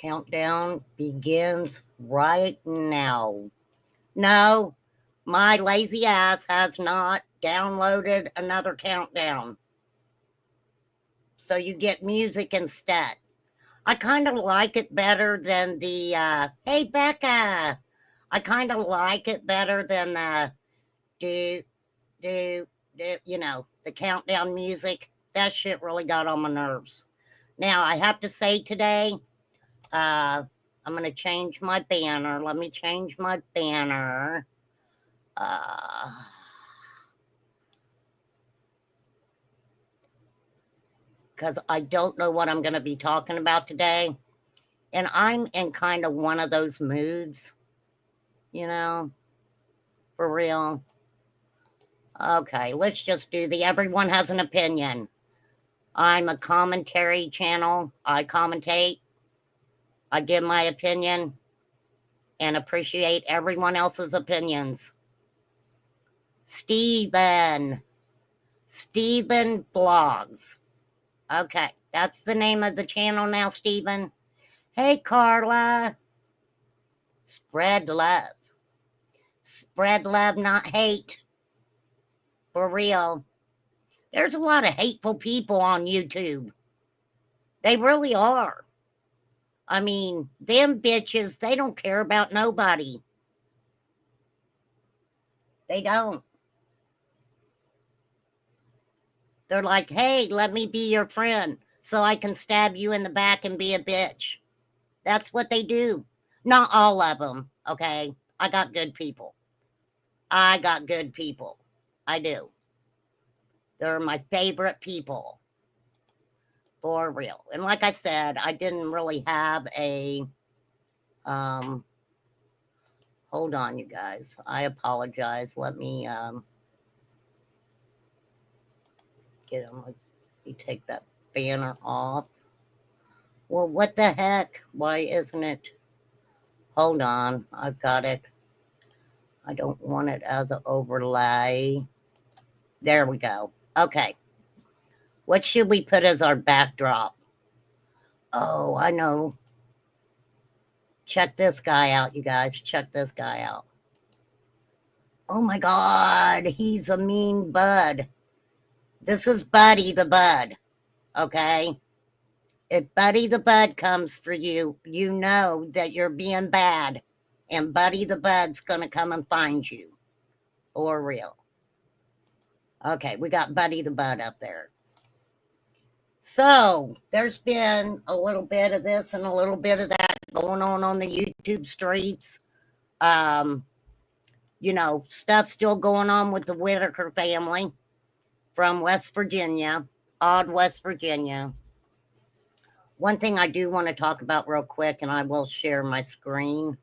Countdown begins right now. No, my lazy ass has not downloaded another countdown. So you get music instead. I kind of like it better than the, hey, Becca. I kind of like it better than the do, do, the countdown music. That shit really got on my nerves. Now, I have to say today, uh, I'm going to change my banner. Let me change my banner. Because I don't know what I'm going to be talking about today. And I'm in kind of one of those moods, you know, for real. Okay, let's just do the everyone has an opinion. I'm a commentary channel. I commentate. I give my opinion and appreciate everyone else's opinions. Steven Vlogs. Okay, that's the name of the channel now, Steven. Hey, Carla. Spread love. Spread love, not hate. For real. There's a lot of hateful people on YouTube. They really are. I mean, them bitches, they don't care about nobody. They don't. They're like, hey, let me be your friend so I can stab you in the back and be a bitch. That's what they do. Not all of them, okay? I got good people. I got good people. I do. They're my favorite people. For real. And like I said, I didn't really have a hold on, you guys. I apologize. Let me get them. Let me take that banner off. Well, what the heck? Why isn't it? Hold on. I've got it. I don't want it as an overlay. There we go. Okay. What should we put as our backdrop? Oh, I know. Check this guy out, you guys. Check this guy out. Oh my God. He's a mean bud. This is Buddy the Bud. Okay. If Buddy the Bud comes for you, you know that you're being bad. And Buddy the Bud's going to come and find you. For real. Okay, we got Buddy the Bud up there. So, there's been a little bit of this and a little bit of that going on the YouTube streets. Stuff still going on with the Whitaker family from West Virginia, odd West Virginia. One thing I do want to talk about real quick, and I will share my screen.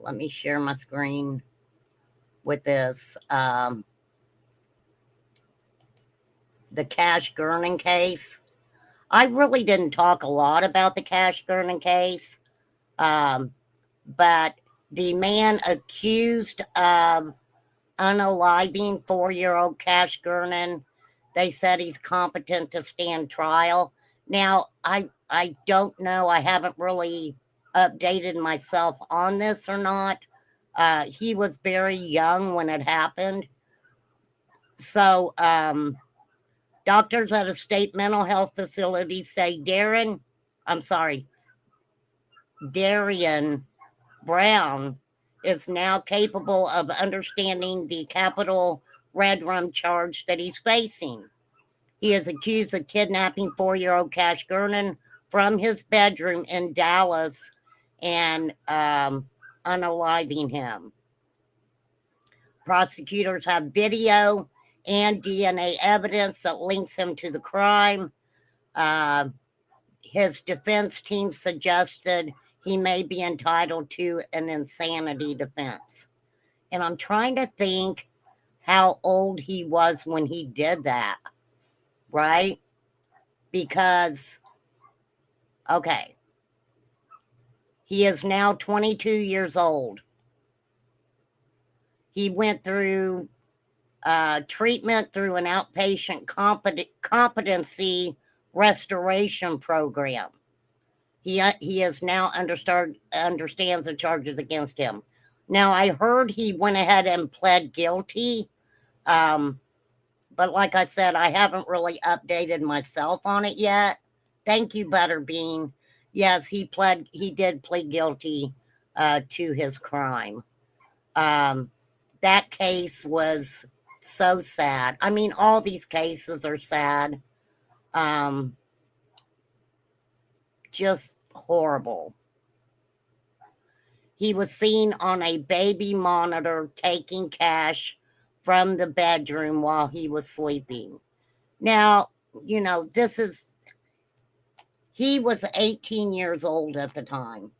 Let me share my screen with this. The Cash Gurning case. I really didn't talk a lot about the Cash Gurning case, but the man accused of unaliving 4-year-old Cash Gurning, they said he's competent to stand trial. Now, I don't know. I haven't really updated myself on this or not. He was very young when it happened. So, doctors at a state mental health facility say Darian Brown is now capable of understanding the capital red rum charge that he's facing. He is accused of kidnapping 4-year-old Cash Gurning from his bedroom in Dallas and unaliving him. Prosecutors have video and DNA evidence that links him to the crime. His defense team suggested he may be entitled to an insanity defense. And I'm trying to think how old he was when he did that, right? Because, okay, he is now 22 years old. He went through treatment through an outpatient competency restoration program. He is now understands the charges against him. Now I heard he went ahead and pled guilty. Um, but like I said, I haven't really updated myself on it yet. Thank you, Butterbean. Yes, he did plead guilty to his crime. Um, that case was so sad. I mean, all these cases are sad. Um, just horrible. He was seen on a baby monitor taking cash from the bedroom while he was sleeping. Now, he was 18 years old at the time,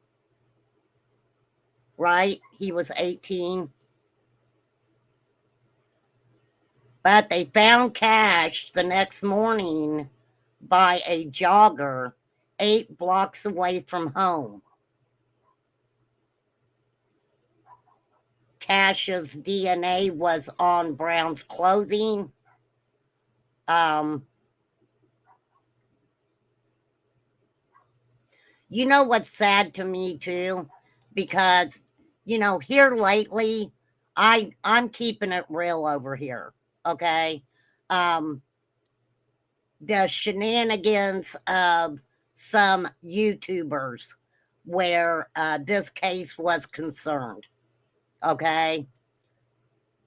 right? He was 18. But they found cash the next morning by a jogger 8 blocks away from home. Cash's DNA was on Brown's clothing. You know what's sad to me too? Because, here lately, I'm keeping it real over here. Okay. Um, the shenanigans of some YouTubers where this case was concerned. Okay.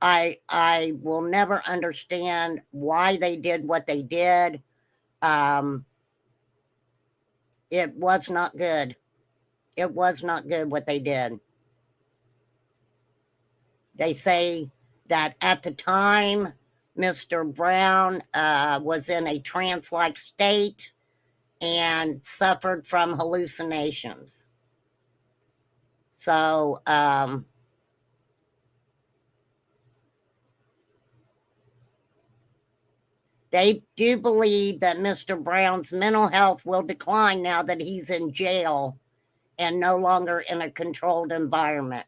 I will never understand why they did what they did. Um, it was not good. It was not good what they did. They say that at the time, Mr. Brown was in a trance like state and suffered from hallucinations. So, they do believe that Mr. Brown's mental health will decline now that he's in jail and no longer in a controlled environment.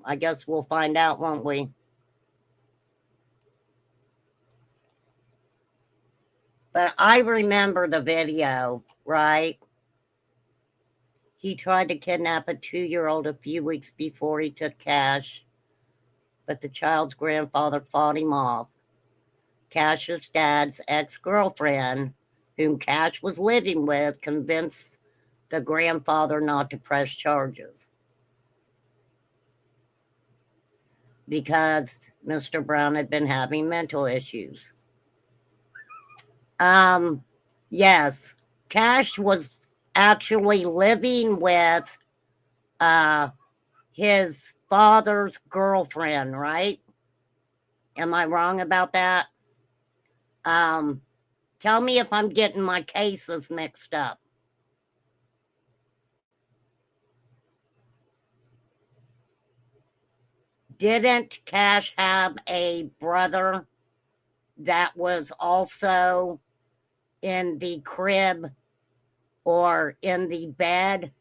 I guess we'll find out, won't we? But I remember the video, right? He tried to kidnap a 2-year-old a few weeks before he took cash, but the child's grandfather fought him off. Cash's dad's ex-girlfriend, whom Cash was living with, convinced the grandfather not to press charges because Mr. Brown had been having mental issues. Yes, Cash was actually living with his father's girlfriend, right? Am I wrong about that? Tell me if I'm getting my cases mixed up. Didn't Cash have a brother that was also in the crib or in the bed?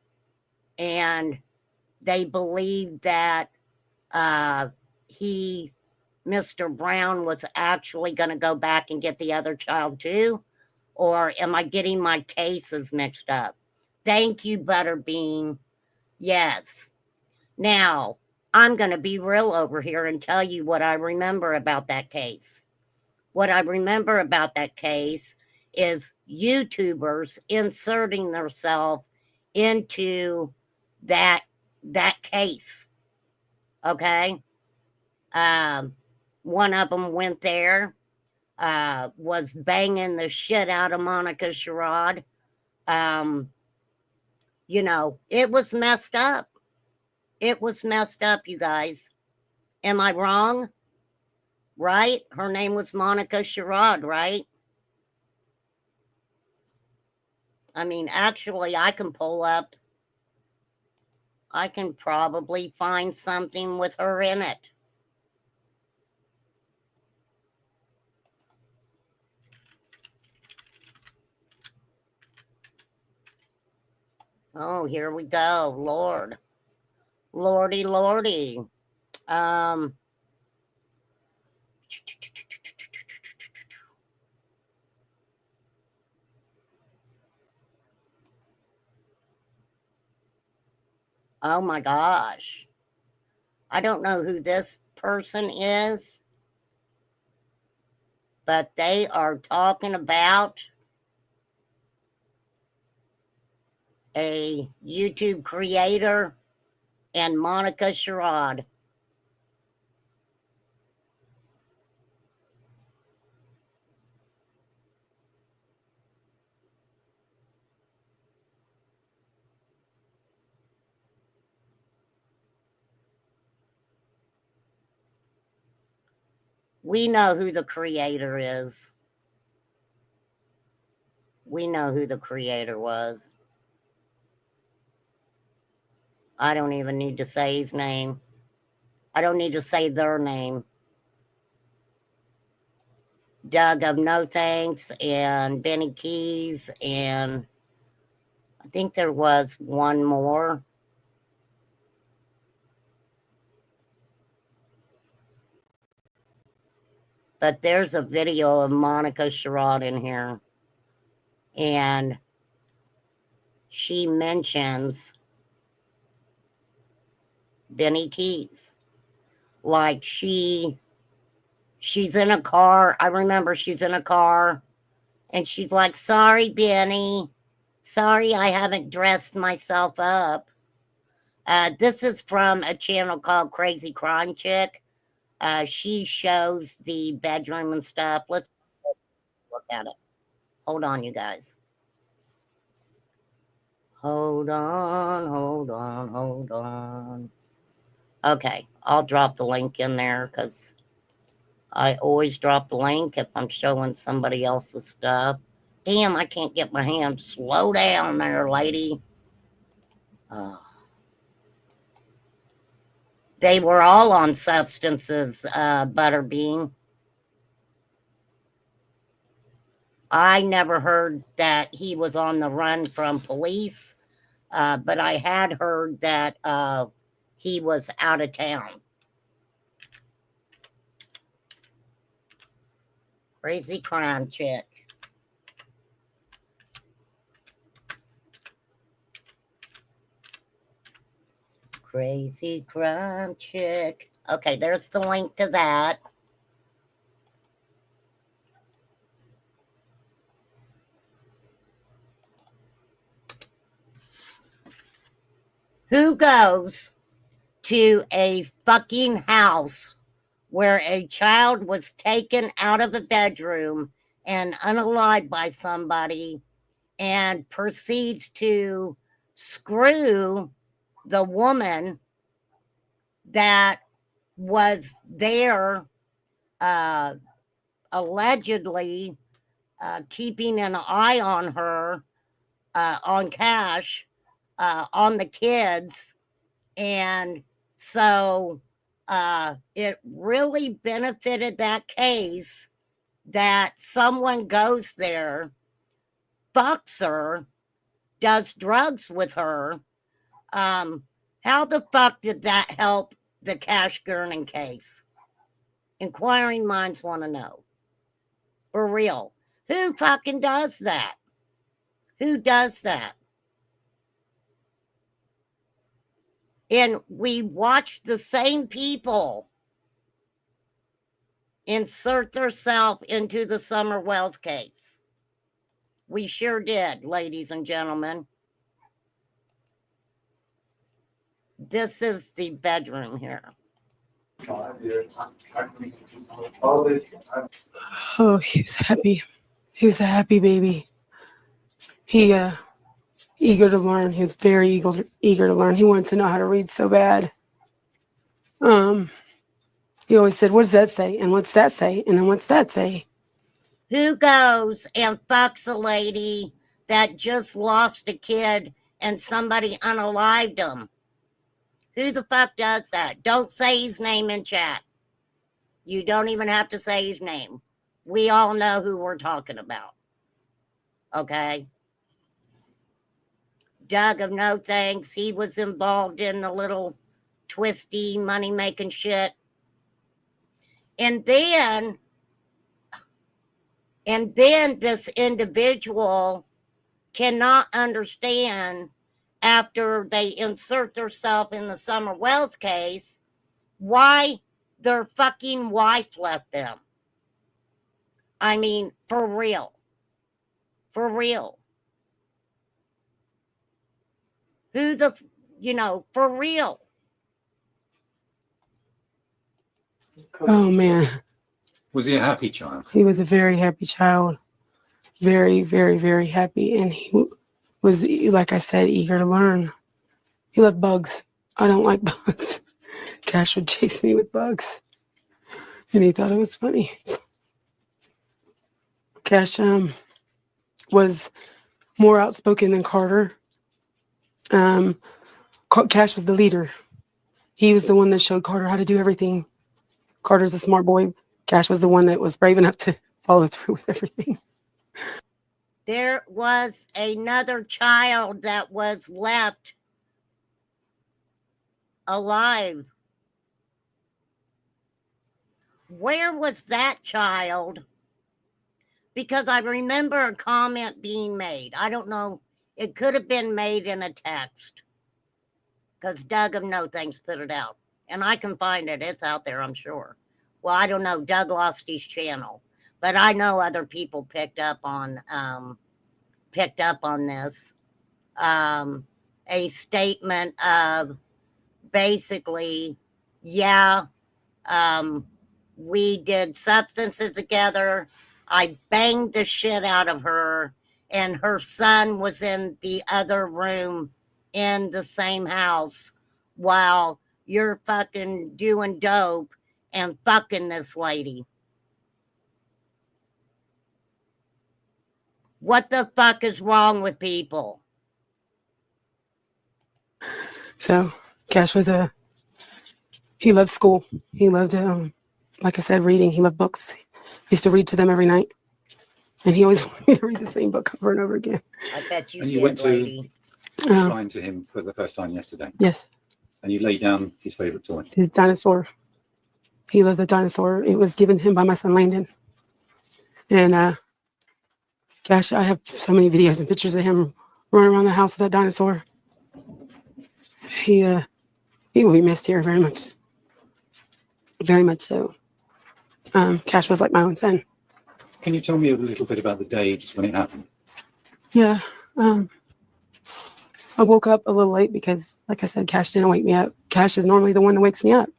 And they believed that Mr. Brown was actually going to go back and get the other child too? Or am I getting my cases mixed up? Thank you, Butterbean. Yes. Now, I'm going to be real over here and tell you what I remember about that case. What I remember about that case is YouTubers inserting themselves into that case. Okay. One of them went there, was banging the shit out of Monica Sherrod. It was messed up. It was messed up, you guys. Am I wrong? Right? Her name was Monica Sherrod, right? I mean, actually, I can probably find something with her in it. Oh, here we go. Lord. Lordy, lordy. Oh my gosh. I don't know who this person is, but they are talking about a YouTube creator and Monica Sherrod. We know who the creator is. We know who the creator was. I don't even need to say his name. I don't need to say their name. Doug of No Thanks and Benny Keys, and I think there was one more. But there's a video of Monica Sherrod in here, and she mentions Benny Keys. Like she's in a car. I remember she's in a car and she's like, sorry, Benny. Sorry, I haven't dressed myself up. This is from a channel called Crazy Crime Chick. She shows the bedroom and stuff. Let's look at it. Hold on, you guys. Hold on, hold on, hold on. Okay, I'll drop the link in there because I always drop the link if I'm showing somebody else's stuff. Damn, I can't get my hand. Slow down there, lady. They were all on substances, Butterbean. I never heard that he was on the run from police, but I had heard that he was out of town. Crazy crime chick. Crazy crime chick. Okay, there's the link to that. Who goes to a fucking house where a child was taken out of a bedroom and unalived by somebody and proceeds to screw the woman that was there, allegedly keeping an eye on her, on Cash, on the kids. And so it really benefited that case that someone goes there, fucks her, does drugs with her. How the fuck did that help the Cash Gurning case? Inquiring minds want to know. For real. Who fucking does that? Who does that? And we watch the same people insert themselves into the Summer Wells case. We sure did, ladies and gentlemen. This is the bedroom here. Oh, he was happy. He was a happy baby. He eager to learn. He was very eager to learn. He wanted to know how to read so bad. He always said, "What does that say? And what's that say? And then what's that say?" Who goes and fucks a lady that just lost a kid and somebody unalived him? Who the fuck does that? Don't say his name in chat. You don't even have to say his name. We all know who we're talking about. Okay? Doug of No Thanks, he was involved in the little twisty money making shit. And then this individual cannot understand after they insert themselves in the Summer Wells case, why their fucking wife left them. I mean, for real. For real. Who the, for real. Oh man, Was he a happy child? he was a very happy child. Very, very, very happy. And he was, like I said, eager to learn. He loved bugs. I don't like bugs. Cash would chase me with bugs. And he thought it was funny. Cash was more outspoken than Carter. Cash was the leader. He was the one that showed Carter how to do everything. Carter's a smart boy. Cash was the one that was brave enough to follow through with everything. There was another child that was left alive. Where was that child? Because I remember a comment being made. I don't know. It could have been made in a text. Because Doug of No Things put it out. And I can find it. It's out there, I'm sure. Well, I don't know. Doug lost his channel. But I know other people picked up on this. A statement of basically, yeah, we did substances together. I banged the shit out of her, and her son was in the other room in the same house while you're fucking doing dope and fucking this lady. What the fuck is wrong with people? So Cash was he loved school. He loved, like I said, reading. He loved books. I used to read to them every night. And he always wanted me to read the same book over and over again. I bet you And did, you went to lady. shrine to him for the first time yesterday. Yes. And you laid down his favorite toy. His dinosaur. He loved the dinosaur. It was given to him by my son Landon. And gosh, I have so many videos and pictures of him running around the house with that dinosaur. He will be missed here very much. Very much so. Cash was like my own son. Can you tell me a little bit about the day when it happened? Yeah. I woke up a little late because, like I said, Cash didn't wake me up. Cash is normally the one that wakes me up.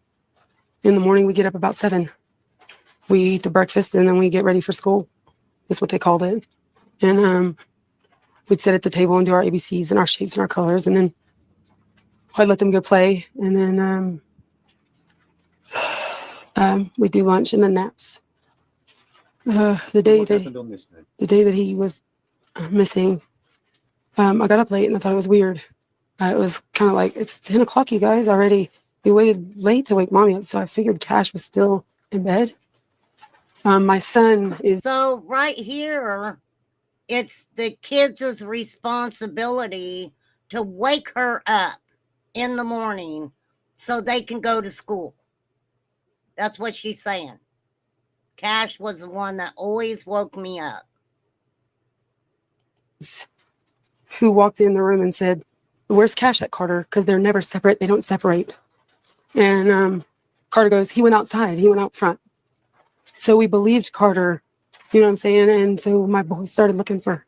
In the morning, we get up about 7. We eat the breakfast and then we get ready for school. That's what they called it. And we'd sit at the table and do our ABCs and our shapes and our colors. And then I'd let them go play. And then we'd do lunch and then naps. The day What happened on this day? the day that he was missing, I got up late and I thought it was weird. It was kind of like, it's 10 o'clock, you guys already. We waited late to wake mommy up, so I figured Cash was still in bed. My son is... So right here, it's the kids' responsibility to wake her up in the morning so they can go to school. That's what she's saying. Cash was the one that always woke me up. Who walked in the room and said, "Where's Cash at, Carter?" Because they're never separate. They don't separate. And Carter goes, "He went outside. He went out front." So we believed Carter, you know what I'm saying? And so my boy started looking for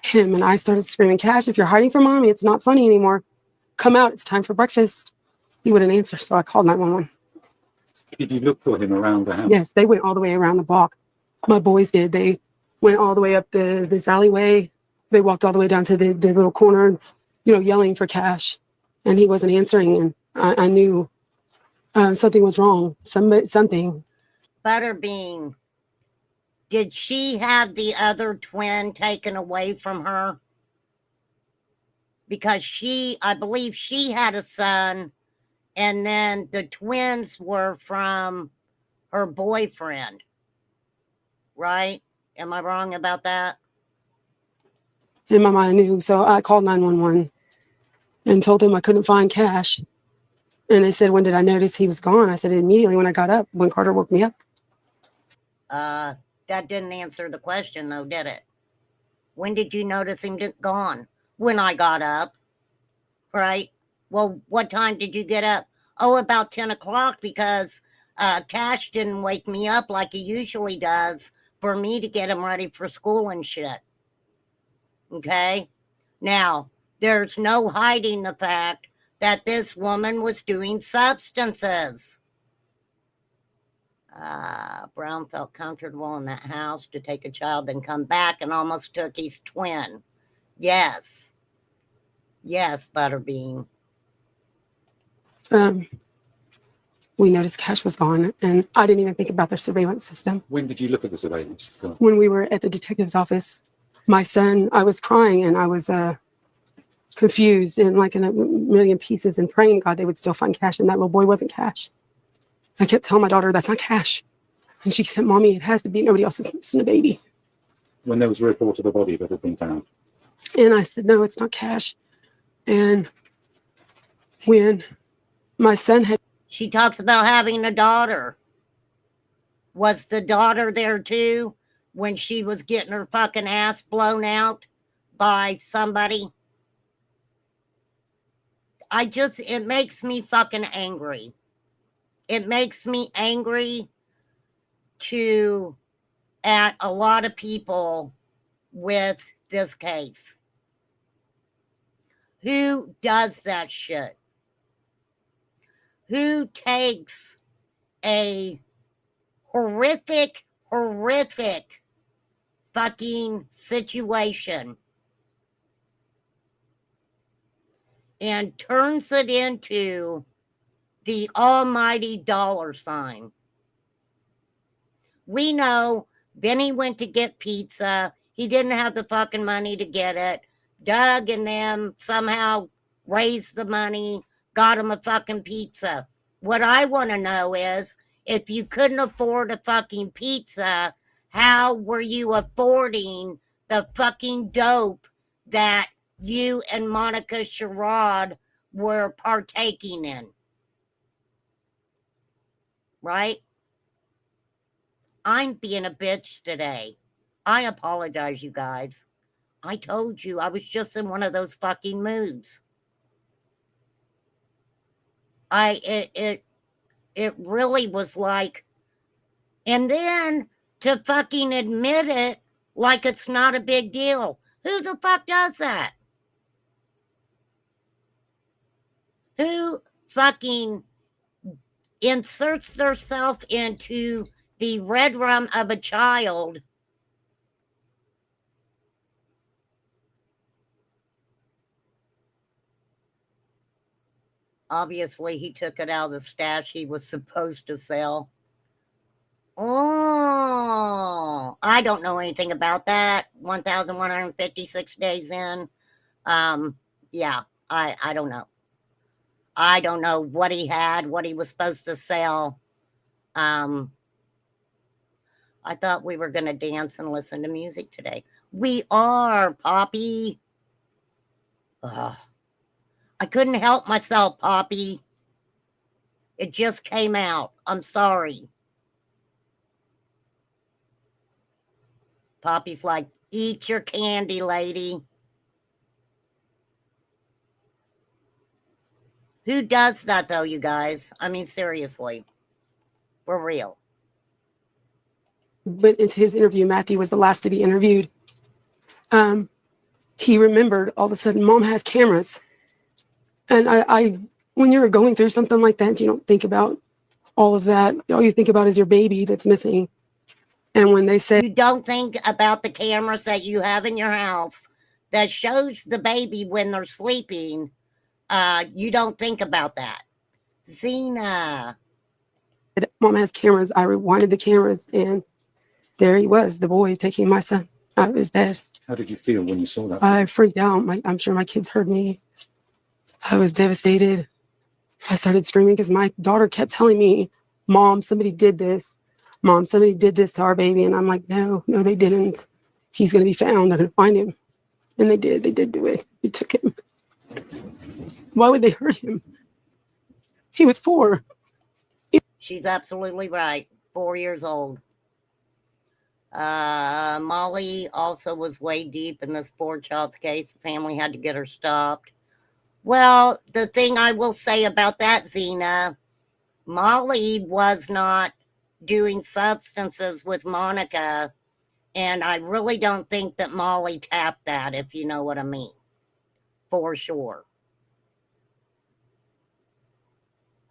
him, and I started screaming, "Cash, if you're hiding from mommy, it's not funny anymore. Come out. It's time for breakfast." He wouldn't answer, so I called 911. Did you look for him around the house? Yes, they went all the way around the block. My boys did. They went all the way up this alleyway. They walked all the way down to the little corner, you know, yelling for Cash, and he wasn't answering. And I knew something was wrong. Something. Butterbean, did she have the other twin taken away from her? Because I believe she had a son, and then the twins were from her boyfriend, right? Am I wrong about that? In my mind, I knew. So I called 911 and told them I couldn't find Cash. And they said, "When did I notice he was gone?" I said, "Immediately when I got up, when Carter woke me up." That didn't answer the question, though, did it? When did you notice him gone? When I got up. right? Well, what time did you get up? Oh, about 10 o'clock because Cash didn't wake me up like he usually does for me to get him ready for school and shit. Okay? Now, there's no hiding the fact that this woman was doing substances. Brown felt comfortable in that house to take a child, then come back and almost took his twin. Yes. Yes, Butterbean. We noticed Cash was gone, and I didn't even think about their surveillance system. When did you look at the surveillance? When we were at the detective's office, my son, I was crying and I was confused and like in a million pieces and praying to God they would still find Cash, and that little boy wasn't Cash. I kept telling my daughter, that's not Cash. And she said, Mommy, it has to be. Nobody else is missing a baby. When there was a report of a body that had been found. And I said, no, it's not Cash. And when my son had... She talks about having a daughter. Was the daughter there too when she was getting her fucking ass blown out by somebody? It makes me fucking angry. It makes me angry at a lot of people with this case. Who does that shit? Who takes a horrific fucking situation and turns it into the almighty dollar sign? We know Benny went to get pizza. He didn't have the fucking money to get it. Doug and them somehow raised the money, got him a fucking pizza. What I want to know is, if you couldn't afford a fucking pizza, how were you affording the fucking dope that you and Monica Sherrod were partaking in? Right? I'm being a bitch today. I apologize, you guys. I told you I was just in one of those fucking moods. It really was like, and then to fucking admit it like it's not a big deal. Who the fuck does that? Who fucking inserts themselves into the red rum of a child Obviously, he took it out of the stash he was supposed to sell. Oh, I don't know anything about that. 1,156 days in. Yeah, I don't know. I don't know what he had, what he was supposed to sell. I thought we were going to dance and listen to music today. We are, Poppy. Ugh. I couldn't help myself, Poppy. It just came out. I'm sorry. Poppy's like, eat your candy, lady. Who does that, though, you guys? I mean, seriously. For real. But into his interview, Matthew was the last to be interviewed. He remembered all of a sudden, Mom has cameras. And I when you're going through something like that, you don't think about all of that. All you think about is your baby that's missing. And when they say, you don't think about the cameras that you have in your house that shows the baby when they're sleeping, you don't think about that. Zena. Mom has cameras, I rewinded the cameras, and there he was, the boy taking my son out of his bed. How did you feel when you saw that? I freaked out. I'm sure my kids heard me. I was devastated. I started screaming because my daughter kept telling me, Mom, somebody did this. Mom, somebody did this to our baby. And I'm like, no, they didn't. He's going to be found. They're going to find him. And they did do it. They took him. Why would they hurt him? He was 4. She's absolutely right. 4 years old. Molly also was way deep in this poor child's case. The family had to get her stopped. Well, the thing I will say about that, Zena, Molly was not doing substances with Monica, and I really don't think that Molly tapped that, if you know what I mean, for sure.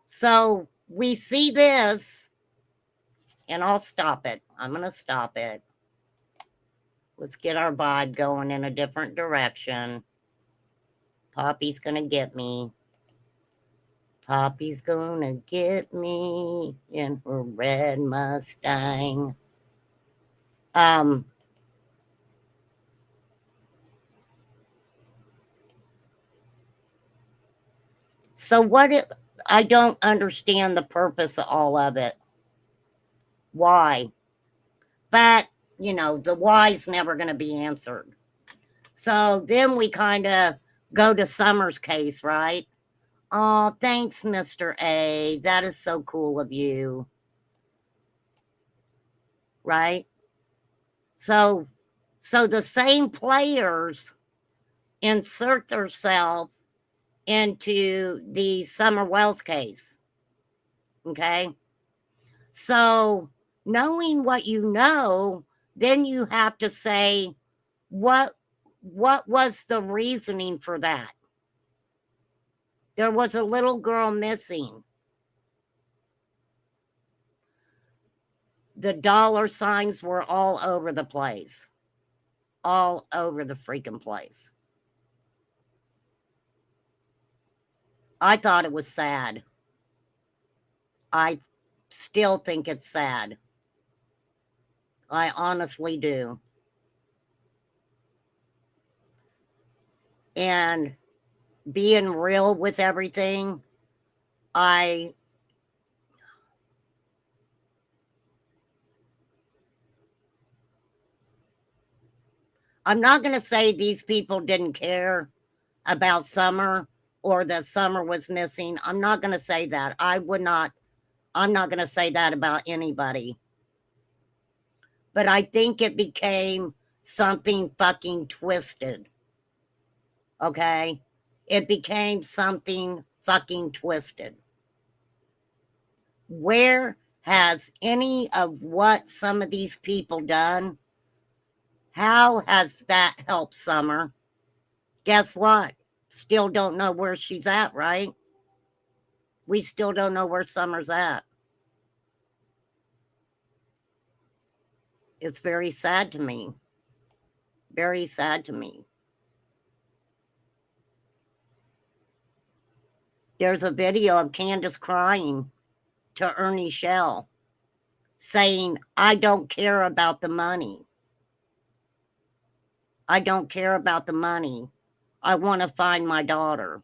So we see this, and I'll stop it. I'm going to stop it. Let's get our vibe going in a different direction. Poppy's going to get me. Poppy's gonna get me in her red Mustang. Um, so what it, I don't understand the purpose of all of it. Why? But, you know, the why's never gonna be answered. So then we kind of go to Summer's case, right? Oh, thanks, Mr. A. That is so cool of you. Right? So the same players insert themselves into the Summer Wells case. Okay. So knowing what you know, then you have to say what was the reasoning for that? There was a little girl missing. The dollar signs were all over the place. All over the freaking place. I thought it was sad. I still think it's sad. I honestly do. And being real with everything, I'm not going to say these people didn't care about Summer or that Summer was missing. I'm not going to say that. I'm not going to say that about anybody. But I think it became something fucking twisted. Okay? It became something fucking twisted. Where has any of what some of these people done? How has that helped Summer? Guess what? Still don't know where she's at, right? We still don't know where Summer's at. It's very sad to me. Very sad to me. There's a video of Candace crying to Ernie Shell saying, I don't care about the money. I don't care about the money. I want to find my daughter.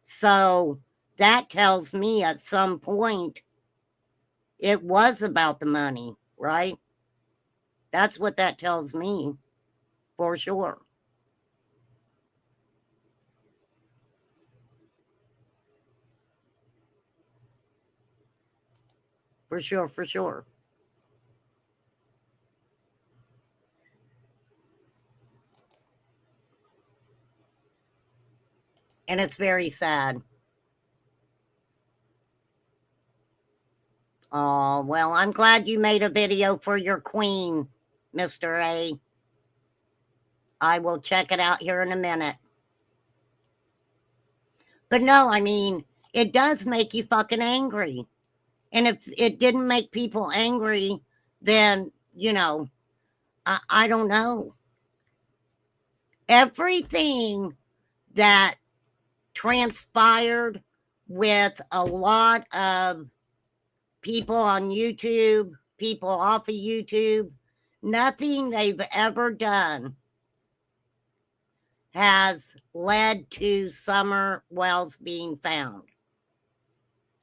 So that tells me at some point it was about the money, right? That's what that tells me for sure. For sure, for sure. And it's very sad. Oh, well, I'm glad you made a video for your queen, Mr. A. I will check it out here in a minute. But no, I mean, it does make you fucking angry. And if it didn't make people angry, then, you know, I don't know. Everything that transpired with a lot of people on YouTube, people off of YouTube, nothing they've ever done has led to Summer Wells being found.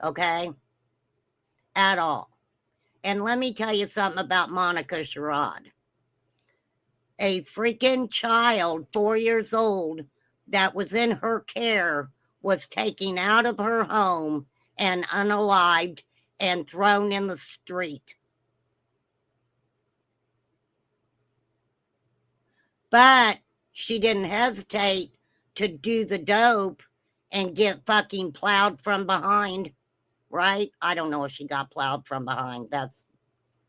Okay? At all. And let me tell you something about Monica Sherrod. A freaking child, 4 years old, that was in her care was taken out of her home and unalived and thrown in the street. But she didn't hesitate to do the dope and get fucking plowed from behind, right? I don't know if she got plowed from behind. That's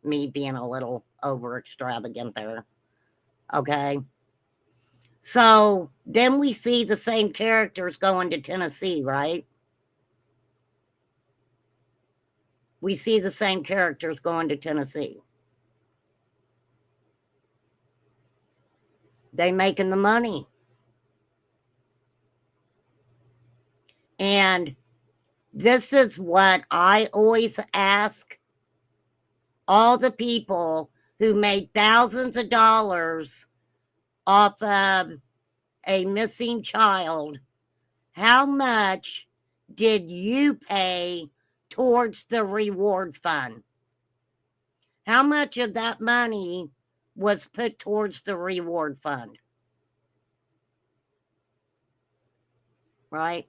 me being a little over extravagant there. Okay. So then we see the same characters going to Tennessee, right? We see the same characters going to Tennessee. They making the money. And this is what I always ask all the people who made thousands of dollars off of a missing child. How much did you pay towards the reward fund? How much of that money was put towards the reward fund? Right?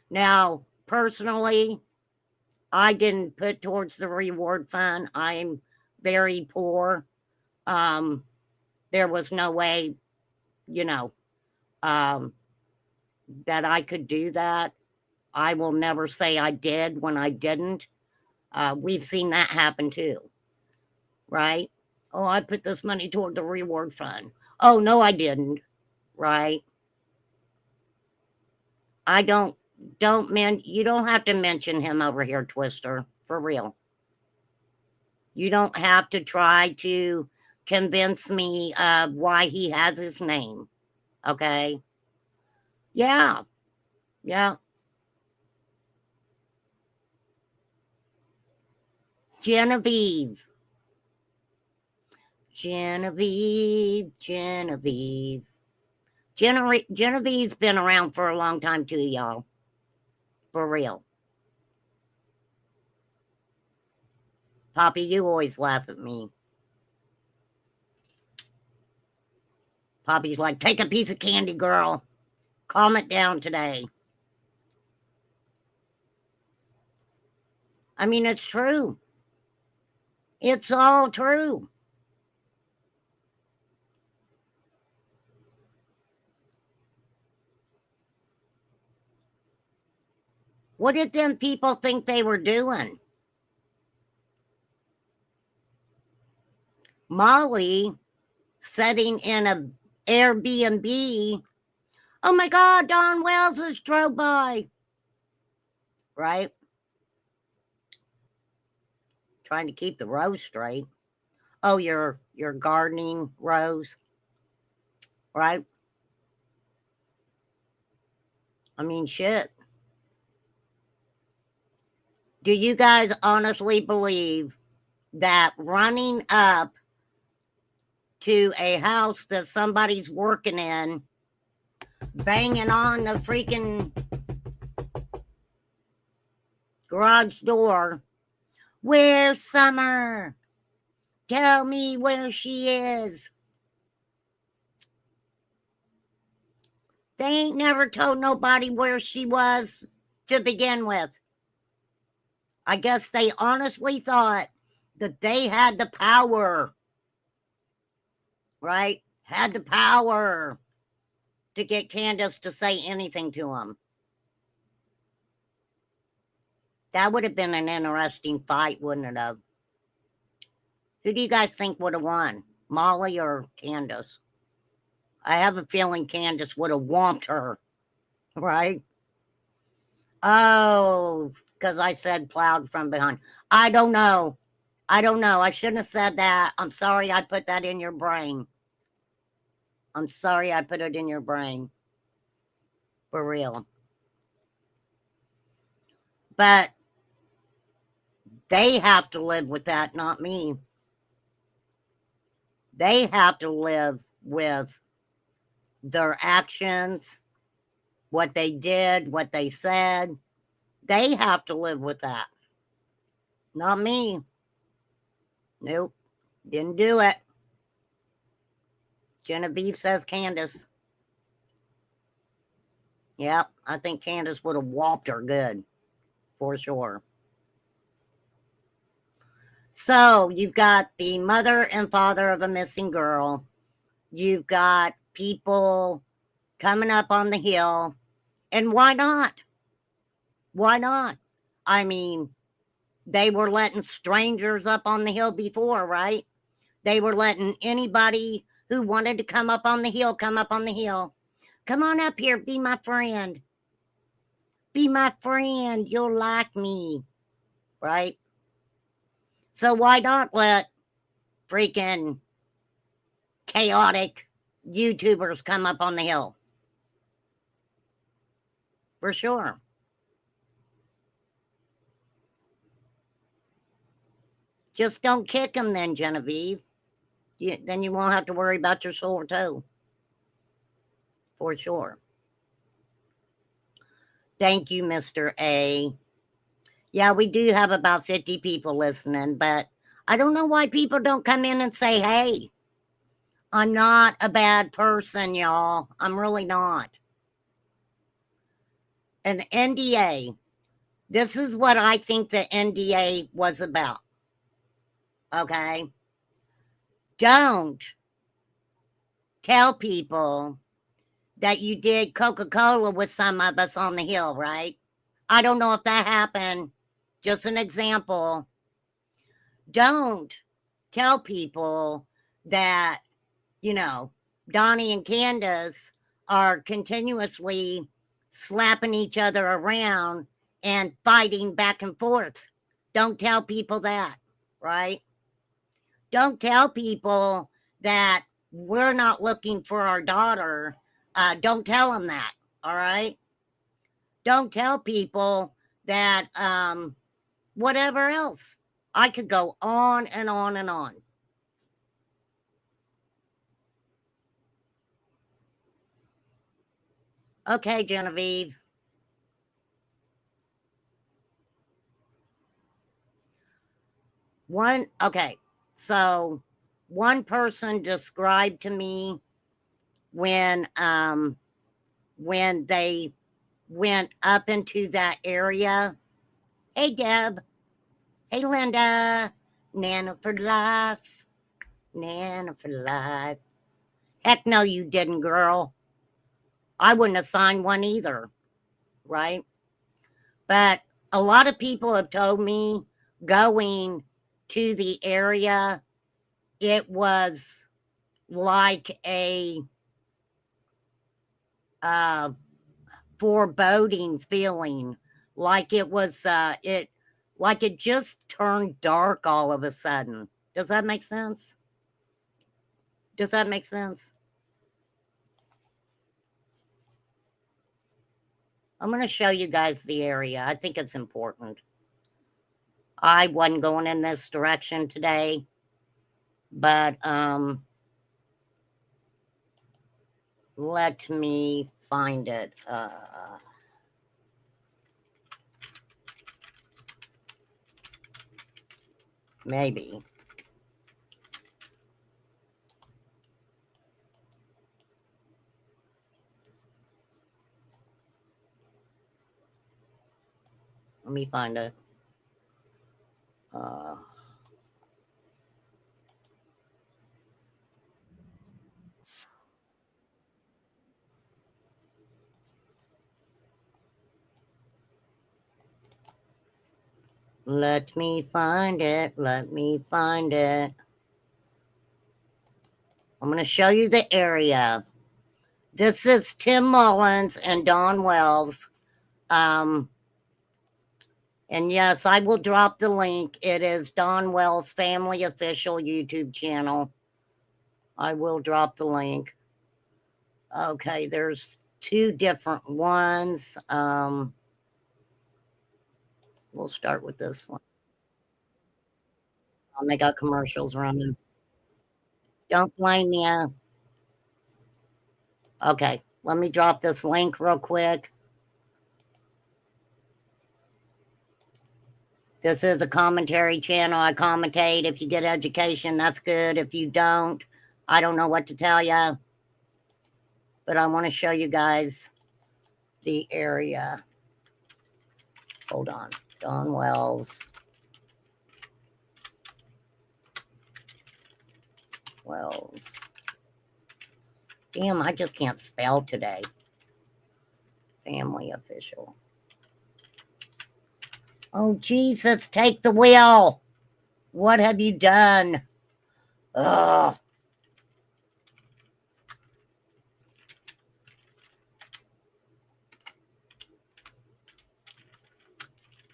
Now, personally, I didn't put towards the reward fund. I'm very poor. There was no way, you know, that I could do that. I will never say I did when I didn't. We've seen that happen too, right? Oh, I put this money toward the reward fund. Oh, no, I didn't, right? I don't you don't have to mention him over here, Twister, for real. You don't have to try to convince me of why he has his name, okay? Yeah, yeah. Genevieve. Genevieve. Genevieve's been around for a long time too, y'all. For real. Poppy, you always laugh at me. Poppy's like, take a piece of candy, girl. Calm it down today. I mean, it's true. It's all true. What did them people think they were doing? Molly sitting in a Airbnb. Oh my God, Don Wells just drove by. Right? Trying to keep the rows straight. Oh, you're gardening rows. Right? I mean, shit. Do you guys honestly believe that running up to a house that somebody's working in, banging on the freaking garage door, where's Summer? Tell me where she is. They ain't never told nobody where she was to begin with. I guess they honestly thought that they had the power, right? Had the power to get Candace to say anything to them. That would have been an interesting fight, wouldn't it have? Who do you guys think would have won, Molly or Candace? I have a feeling Candace would have whomped her, right? Oh, because I said plowed from behind. I don't know. I shouldn't have said that. I'm sorry I put that in your brain. I'm sorry I put it in your brain. For real. But they have to live with that, not me. They have to live with their actions, what they did, what they said. They have to live with that. Not me. Nope. Didn't do it. Genevieve says Candace. Yep, I think Candace would have whopped her good. For sure. So you've got the mother and father of a missing girl. You've got people coming up on the hill And why not? Why not? I mean, they were letting strangers up on the hill before, right? They were letting anybody who wanted to come up on the hill come up on the hill. Come on up here, be my friend. Be my friend, you'll like me, right? So why not let freaking chaotic YouTubers come up on the hill? For sure. Just don't kick them then, Genevieve. Then you won't have to worry about your sore toe. For sure. Thank you, Mr. A. Yeah, we do have about 50 people listening, but I don't know why people don't come in and say, hey, I'm not a bad person, y'all. I'm really not. An NDA. This is what I think the NDA was about. Okay? Don't tell people that you did Coca-Cola with some of us on the hill, right? I don't know if that happened. Just an example. Don't tell people that, you know, Donnie and Candace are continuously slapping each other around and fighting back and forth. Don't tell people that, right? Don't tell people that we're not looking for our daughter. Don't tell them that, all right? Don't tell people that whatever else. I could go on and on and on. Okay, Genevieve. Okay, so one person described to me when they went up into that area. Hey, Deb. Hey, Linda. Nana for life. Nana for life. Heck no, you didn't, girl. I wouldn't have signed one either, right? But a lot of people have told me going to the area, it was like a foreboding feeling, like it was like it just turned dark all of a sudden. Does that make sense? Does that make sense? I'm going to show you guys the area. I think it's important. I wasn't going in this direction today, but let me find it. Maybe. Let me find it. Let me find it. Let me find it. I'm going to show you the area. This is Tim Mullins and Dawn Wells. And yes, I will drop the link. It is Dawn Wells' family official YouTube channel. I will drop the link. Okay, there's two different ones. We'll start with this one. They got commercials running. Don't blame you. Okay, let me drop this link real quick. This is a commentary channel. I commentate. If you get education, that's good. If you don't, I don't know what to tell you. But I want to show you guys the area. Hold on. Dawn Wells. Wells. Damn, I just can't spell today. Family official. Oh, Jesus, take the wheel. What have you done? Ugh.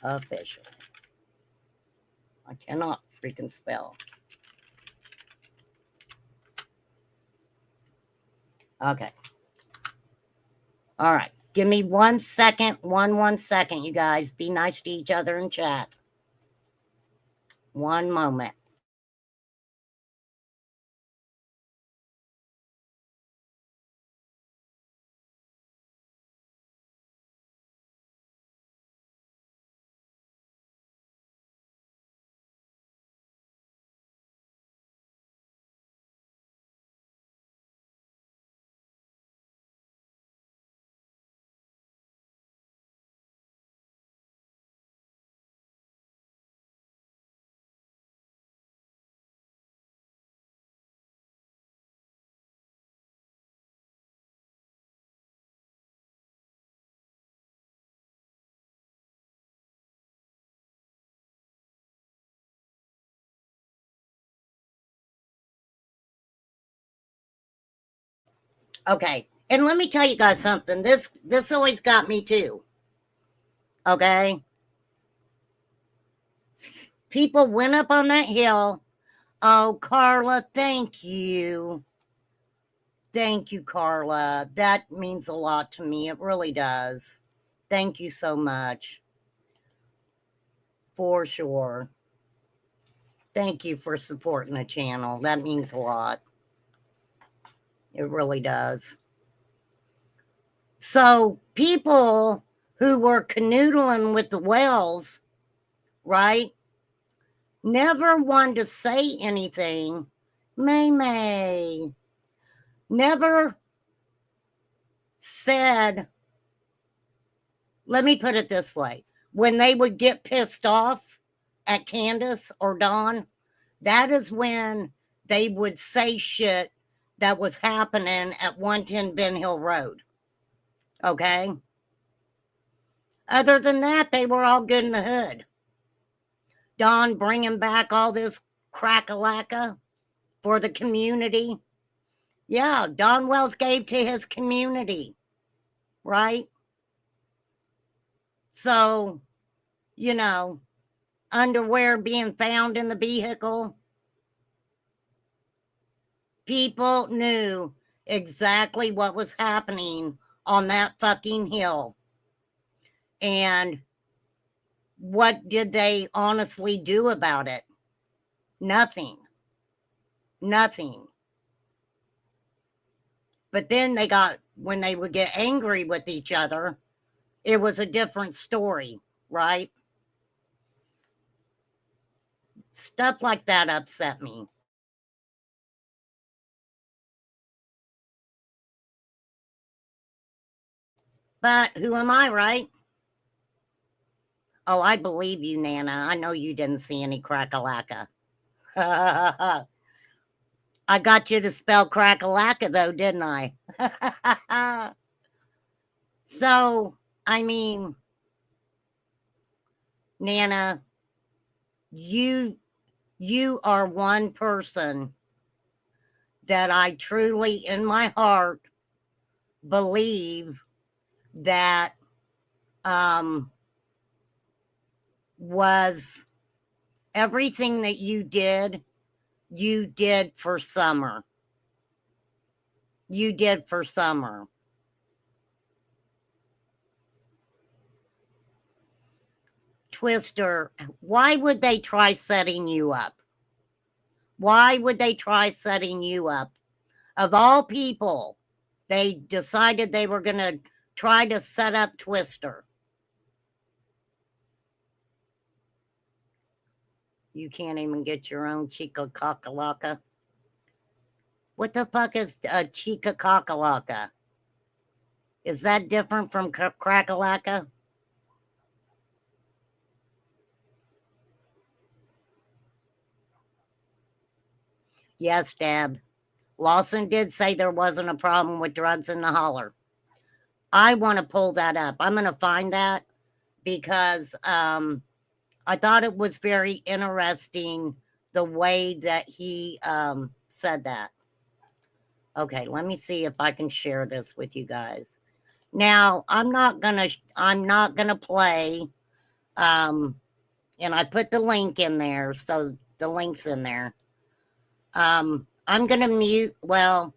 Official. I cannot freaking spell. Okay. All right. Give me 1 second. 1 second, you guys. Be nice to each other in chat. 1 moment. Okay. And let me tell you guys something. This always got me too. Okay? People went up on that hill. Oh, Carla, thank you. Thank you, Carla. That means a lot to me. It really does. Thank you so much. For sure. Thank you for supporting the channel. That means a lot. It really does. So people who were canoodling with the whales, right, never wanted to say anything. May never said, let me put it this way. When they would get pissed off at Candace or Dawn, that is when they would say shit that was happening at 110 Ben Hill Road. Okay? Other than that, they were all good in the hood. Dawn bringing back all this crack-a-lacka for the community. Yeah, Don Wells gave to his community, right? So, you know, underwear being found in the vehicle, people knew exactly what was happening on that fucking hill. And what did they honestly do about it? Nothing. Nothing. But then when they would get angry with each other, it was a different story, right? Stuff like that upset me. But who am I, right? Oh, I believe you, Nana. I know you didn't see any crack-a-lacka. I got you to spell crack-a-lacka, though, didn't I? So, I mean, Nana, you are one person that I truly, in my heart, believe that was everything that you did for Summer. You did for Summer. Twister, why would they try setting you up? Why would they try setting you up? Of all people, they decided they were going to try to set up Twister. You can't even get your own Chica Kakalaka. What the fuck is a Chica Kakalaka? Is that different from Crackalaka? Yes, Deb. Lawson did say there wasn't a problem with drugs in the holler. I want to pull that up. I'm going to find that because I thought it was very interesting the way that he said that. Okay, let me see if I can share this with you guys. Now, I'm not gonna play, and I put the link in there, so the link's in there. I'm gonna mute. Well,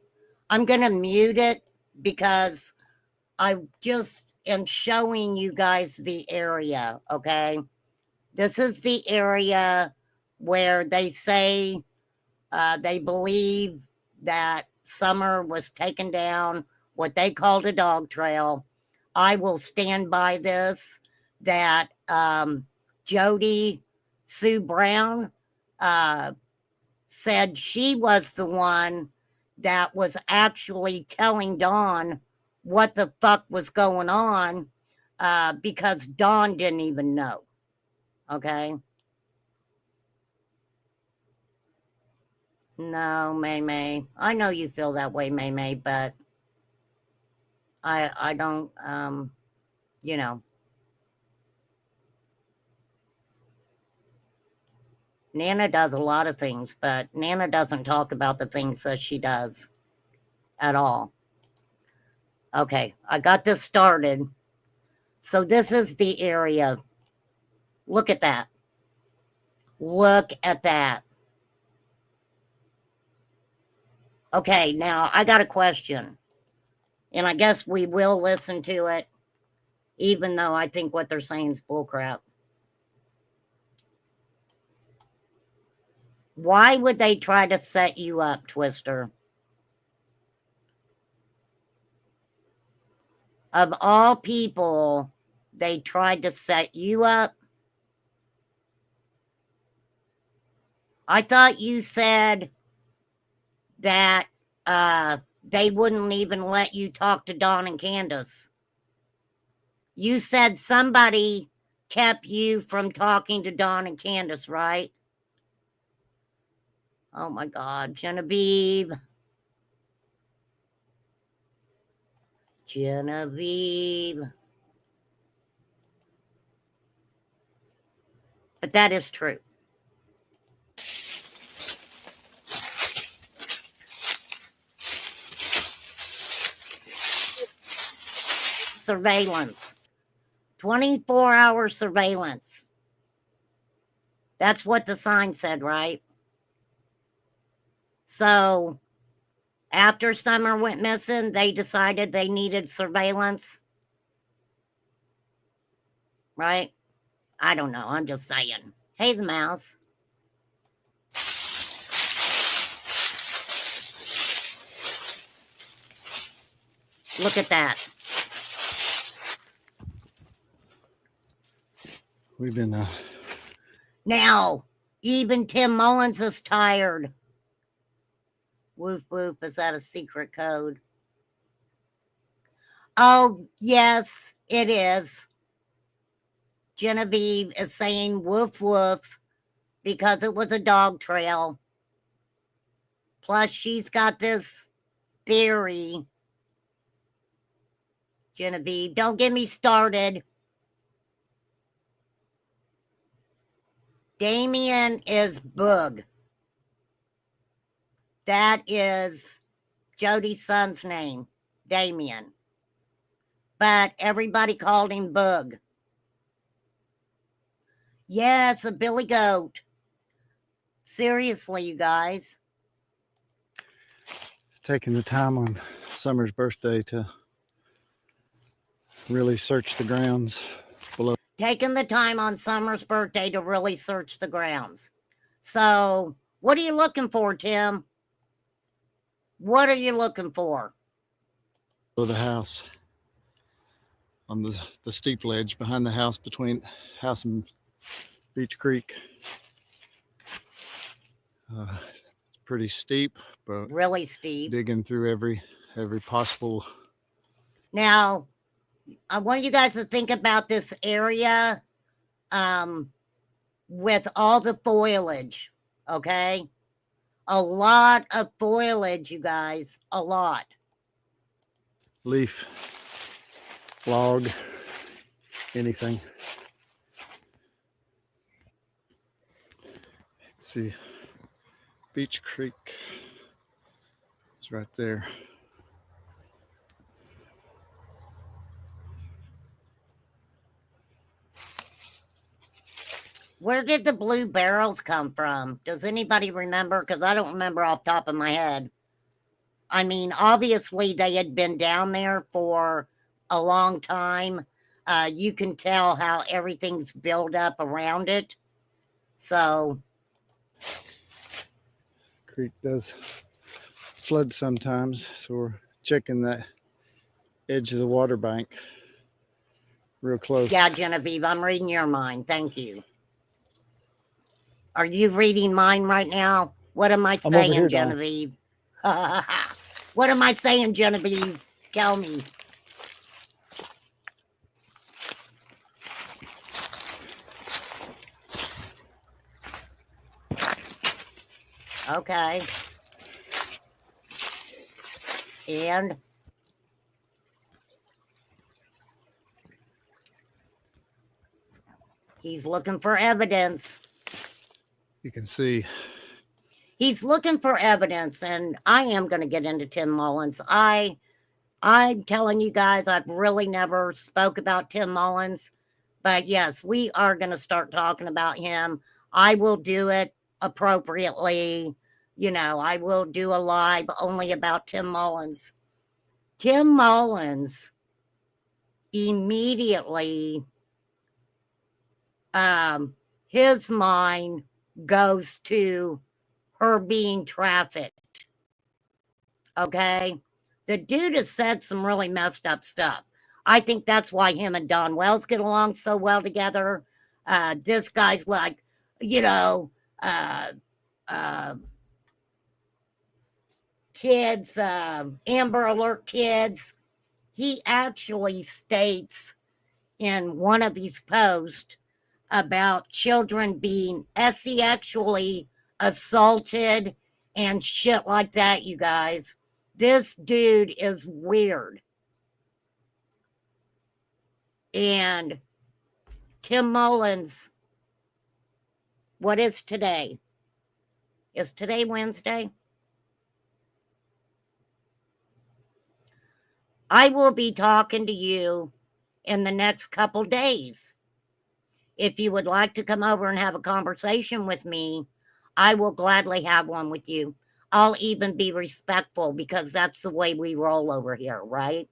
I'm gonna mute it because I just am showing you guys the area. Okay, this is the area where they say they believe that Summer was taken down what they called a dog trail. I will stand by this that Jody Sue Brown said she was the one that was actually telling Dawn what the fuck was going on because Dawn didn't even know. Okay. No, May May. I know you feel that way, May May, but I don't you know. Nana does a lot of things, but Nana doesn't talk about the things that she does at all. Okay, I got this started. So this is the area. Look at that. Look at that. Okay, now I got a question. And I guess we will listen to it, even though I think what they're saying is bullcrap. Why would they try to set you up, Twister? Of all people, they tried to set you up. I thought you said that they wouldn't even let you talk to Dawn and Candace. You said somebody kept you from talking to Dawn and Candace, right? Oh my God, Genevieve. Genevieve. But that is true. Surveillance. 24-hour surveillance. That's what the sign said, right? So after Summer went missing, they decided they needed surveillance. Right? I don't know. I'm just saying. Hey, the mouse. Look at that. We've been Now, even Tim Mullins is tired. Woof woof. Is that a secret code? Oh, yes, it is. Genevieve is saying woof woof because it was a dog trail. Plus, she's got this theory. Genevieve, don't get me started. Damien is Boog. That is Jody's son's name, Damien. But everybody called him Boog. Yes, a billy goat. Seriously, you guys. taking the time on Summer's birthday to really search the grounds below. Taking the time on Summer's birthday to really search the grounds. So, what are you looking for, Tim? What are you looking for? The house, on the steep ledge behind the house, between house and Beach Creek. It's pretty steep, but Really steep. digging through every possible. Now, I want you guys to think about this area with all the foliage, okay? A lot of foliage, you guys, a lot. Leaf log, anything. Let's see. Beach Creek is right there. Where did the blue barrels come from? Does anybody remember? Because I don't remember off the top of my head. I mean, obviously they had been down there for a long time. You can tell how everything's built up around it. So, Creek does flood sometimes, so we're checking that edge of the water bank real close. yeah, Genevieve, I'm reading your mind. Thank you. Are you reading mine right now? What am I I'm over saying, here, Dawn. Genevieve? What am I saying, Genevieve? Tell me. Okay. And he's looking for evidence. You can see. He's looking for evidence, and I am going to get into Tim Mullins. I'm telling you guys, I've really never spoke about Tim Mullins, but yes, we are going to start talking about him. I will do it appropriately. You know, I will do a live only about Tim Mullins. Tim Mullins immediately, his mind goes to her being trafficked. Okay. The dude has said some really messed up stuff. I think that's why him and Don Wells get along so well together. This guy's like, you know, uh, uh, kids, Amber Alert kids. He actually states in one of these posts about children being sexually assaulted and shit like that, you guys. This dude is weird. And Tim Mullins, what is today? Is today Wednesday? I will be talking to you in the next couple days. If you would like to come over and have a conversation with me, I will gladly have one with you. I'll even be respectful because that's the way we roll over here, right?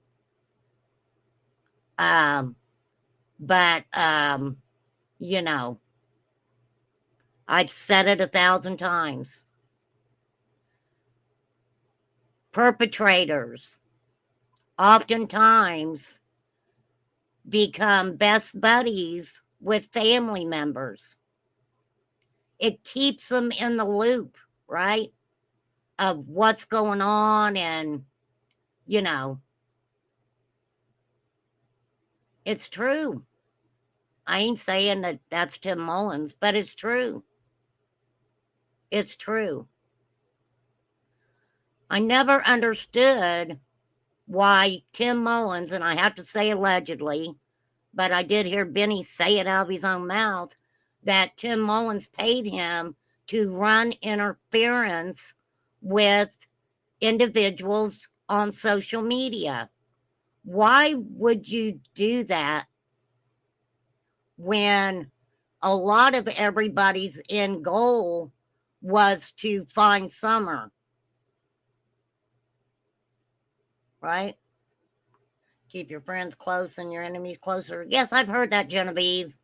But you know, I've said it 1,000 times. Perpetrators oftentimes become best buddies with family members. It keeps them in the loop, right? Of what's going on, and, you know, it's true. I ain't saying that that's Tim Mullins, but it's true. It's true. I never understood why Tim Mullins, and I have to say allegedly, but I did hear Benny say it out of his own mouth, that Tim Mullins paid him to run interference with individuals on social media. Why would you do that when a lot of everybody's end goal was to find Summer? Right? Keep your friends close and your enemies closer. Yes, I've heard that, Genevieve.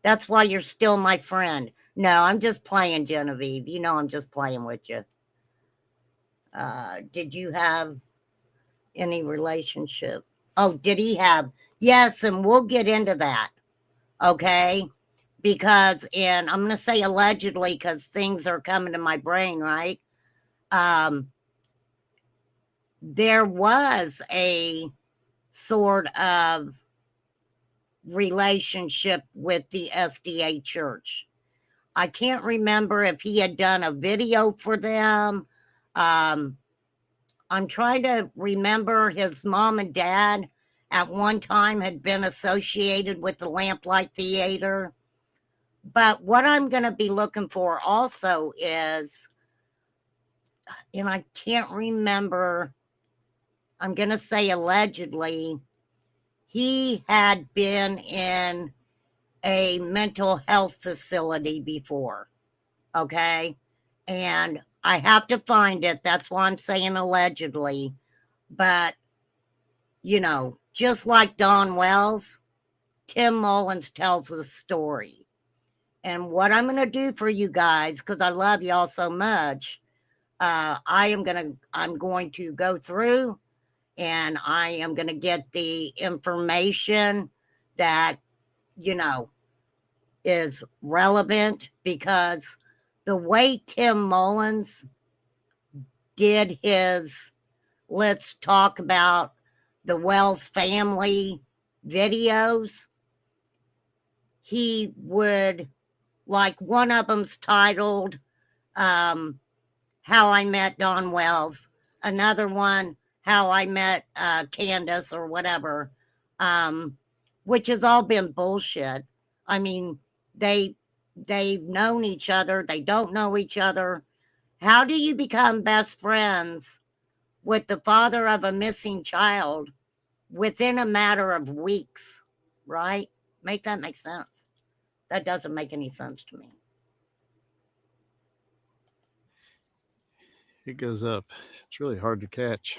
That's why you're still my friend. No, I'm just playing, Genevieve. You know I'm just playing with you. Did you have any relationship? Oh, did he have? Yes, and we'll get into that. Okay? Because, and I'm going to say allegedly because things are coming to my brain, right? There was a sort of relationship with the SDA church. I can't remember if he had done a video for them. I'm trying to remember his mom and dad at one time had been associated with the Lamplight Theater. But what I'm going to be looking for also is, and I can't remember, I'm going to say allegedly, he had been in a mental health facility before. Okay. And I have to find it. That's why I'm saying allegedly. But, just like Don Wells, Tim Mullins tells the story. And what I'm going to do for you guys, because I love y'all so much, I'm going to go through and I am going to get the information that, is relevant, because the way Tim Mullins did his let's talk about the Wells family videos, he would, like, one of them's titled How I Met Don Wells, another one, How I Met Candace or whatever, which has all been bullshit. I mean, they've known each other, they don't know each other. How do you become best friends with the father of a missing child within a matter of weeks, right? Make that make sense. That doesn't make any sense to me. It goes up. It's really hard to catch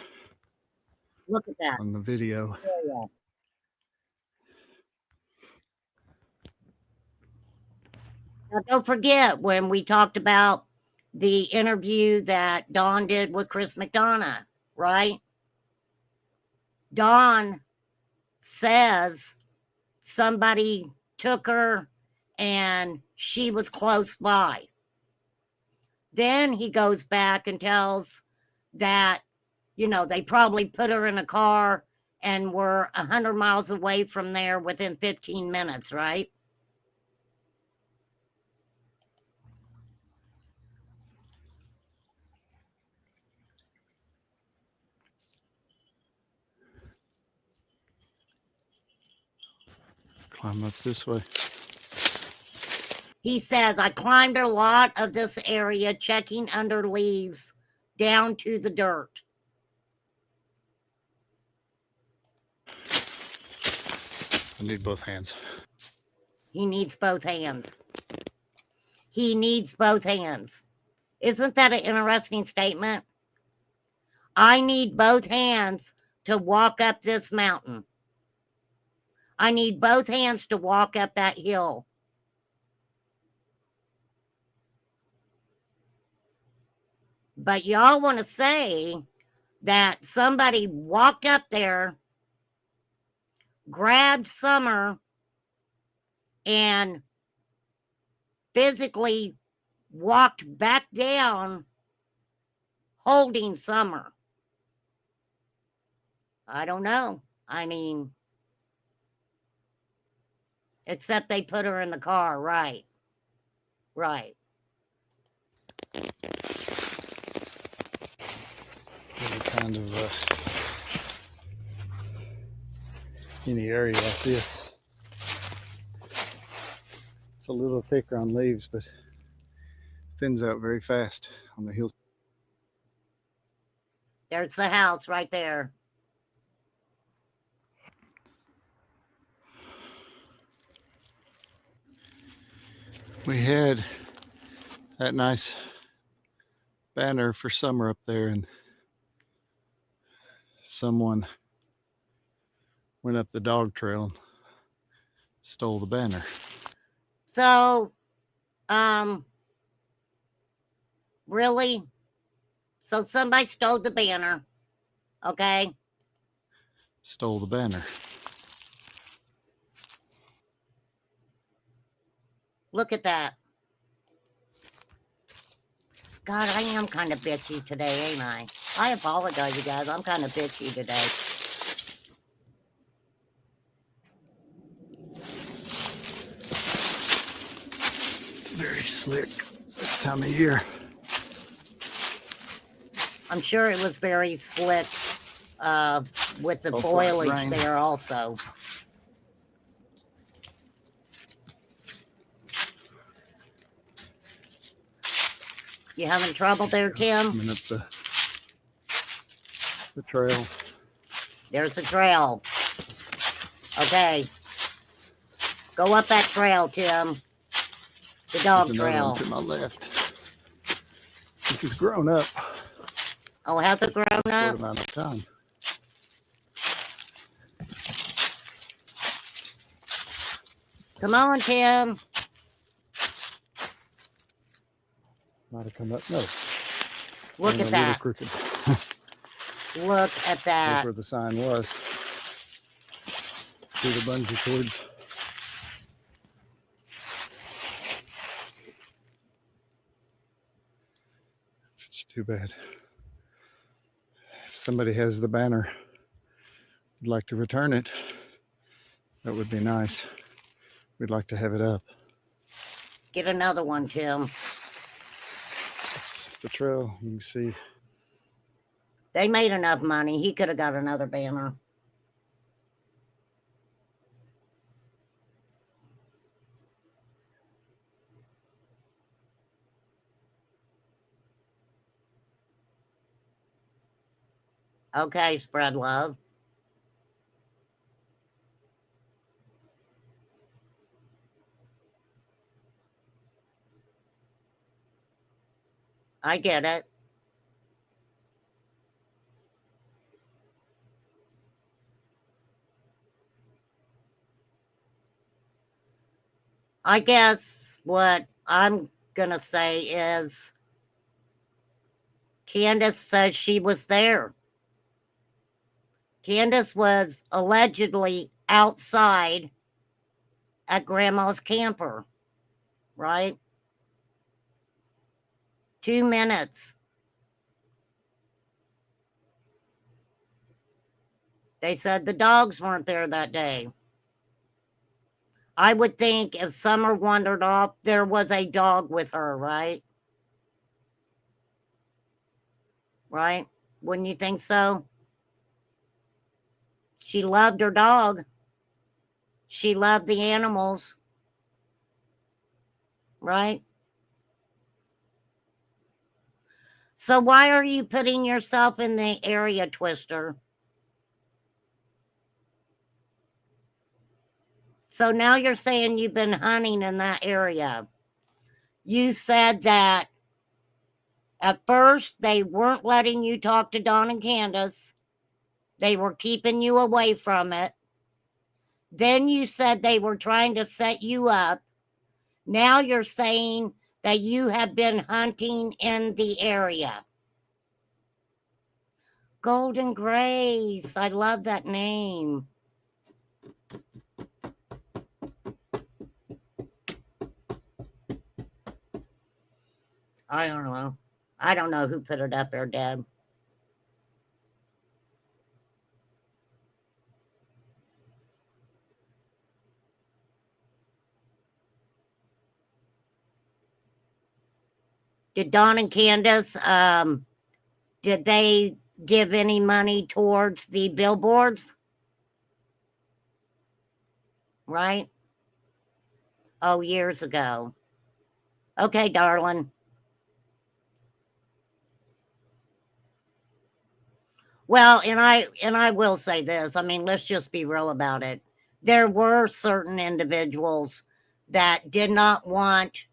Look at that. on the video. Yeah. Now, don't forget when we talked about the interview that Dawn did with Chris McDonough, right? Dawn says somebody took her and she was close by. Then he goes back and tells that, they probably put her in a car and were 100 miles away from there within 15 minutes, right? Climb up this way. He says, I climbed a lot of this area, checking under leaves down to the dirt. I need both hands. He needs both hands. He needs both hands. Isn't that an interesting statement? I need both hands to walk up this mountain. I need both hands to walk up that hill. But y'all want to say that somebody walked up there, grabbed Summer, and physically walked back down holding Summer. I don't know. I mean, except they put her in the car, right? Right. Really kind of any area like this. It's a little thicker on leaves, but thins out very fast on the hills. There's the house right there. We had that nice banner for Summer up there, and someone went up the dog trail and stole the banner. So, really? So somebody stole the banner, okay? Stole the banner. Look at that. God, I am kind of bitchy today, ain't I? I apologize, you guys. I'm kind of bitchy today. It's very slick this time of year. I'm sure it was very slick with the Oh, flat foliage drain. there also. You having trouble there, Tim? Coming up the trail. There's a trail. Okay. Go up that trail, Tim. The dog There's another trail. one to my left. This has grown up. Oh, has it grown Short up? amount of time. Come on, Tim. Might have come up. No. Look Only at a little that. crooked. Look at That's that. where the sign was. See the bungee cords. It's too bad. If somebody has the banner, would like to return it, that would be nice. We'd like to have it up. Get another one, Tim. It's the trail, you can see. They made enough money. He could have got another banner. Okay, spread love. I get it. I guess what I'm going to say is Candace says she was there. Candace was allegedly outside at Grandma's camper, right? 2 minutes. They said the dogs weren't there that day. I would think if Summer wandered off, there was a dog with her, right? Right? Wouldn't you think so? She loved her dog. She loved the animals. Right? So why are you putting yourself in the area, Twister? So now you're saying you've been hunting in that area. You said that at first they weren't letting you talk to Dawn and Candace. They were keeping you away from it. Then you said they were trying to set you up. Now you're saying that you have been hunting in the area. Golden Grace. I love that name. I don't know. I don't know who put it up there, Deb. Did Dawn and Candace, did they give any money towards the billboards? Right? Oh, years ago. Okay, darling. Well, and I will say this. I mean, let's just be real about it. There were certain individuals that did not want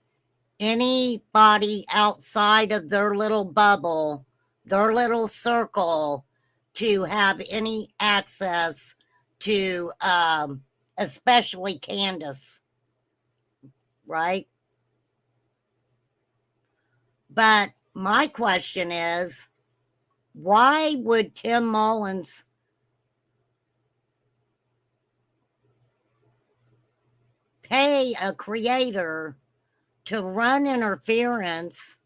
anybody outside of their little bubble, their little circle, to have any access to especially Candace, right? But my question is, why would Tim Mullins pay a creator to run interference?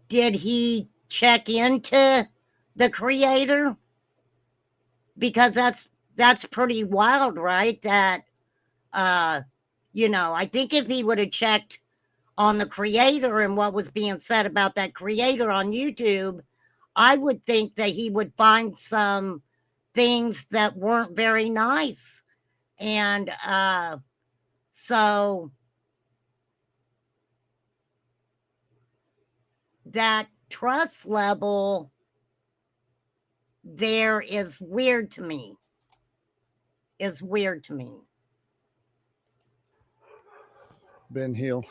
Did he check into the creator? Because that's pretty wild, right? That I think if he would have checked on the creator and what was being said about that creator on YouTube, I would think that he would find some things that weren't very nice. And so that trust level there is weird to me. Is weird to me. Ben Hill.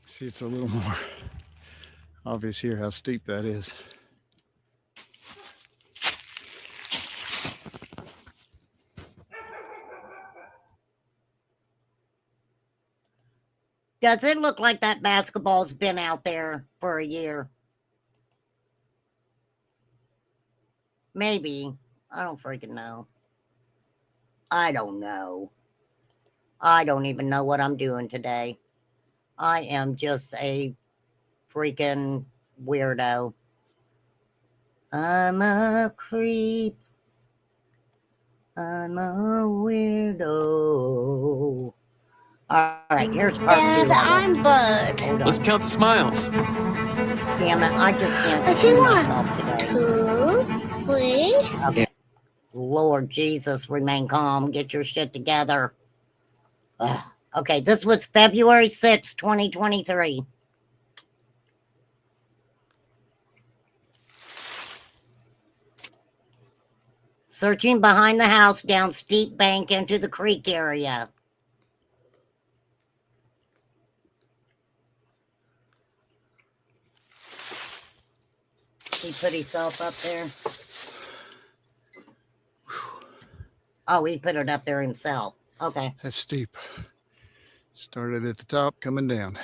See, it's a little more obvious here how steep that is. Does it look like that basketball's been out there for a year? Maybe. I don't freaking know. I don't know. I don't even know what I'm doing today. I am just a freaking weirdo. I'm a creep. I'm a weirdo. All right, here's part Dad, two. I'm bored. Hold Let's on. count the smiles. Damn it, I just can't I see see one, myself today. 2, 3. Okay. Lord Jesus, remain calm. Get your shit together. Ugh. Okay, this was February 6th, 2023. Searching behind the house down steep bank into the creek area. He put himself up there. Oh, he put it up there himself. Okay. That's steep. Started at the top, coming down.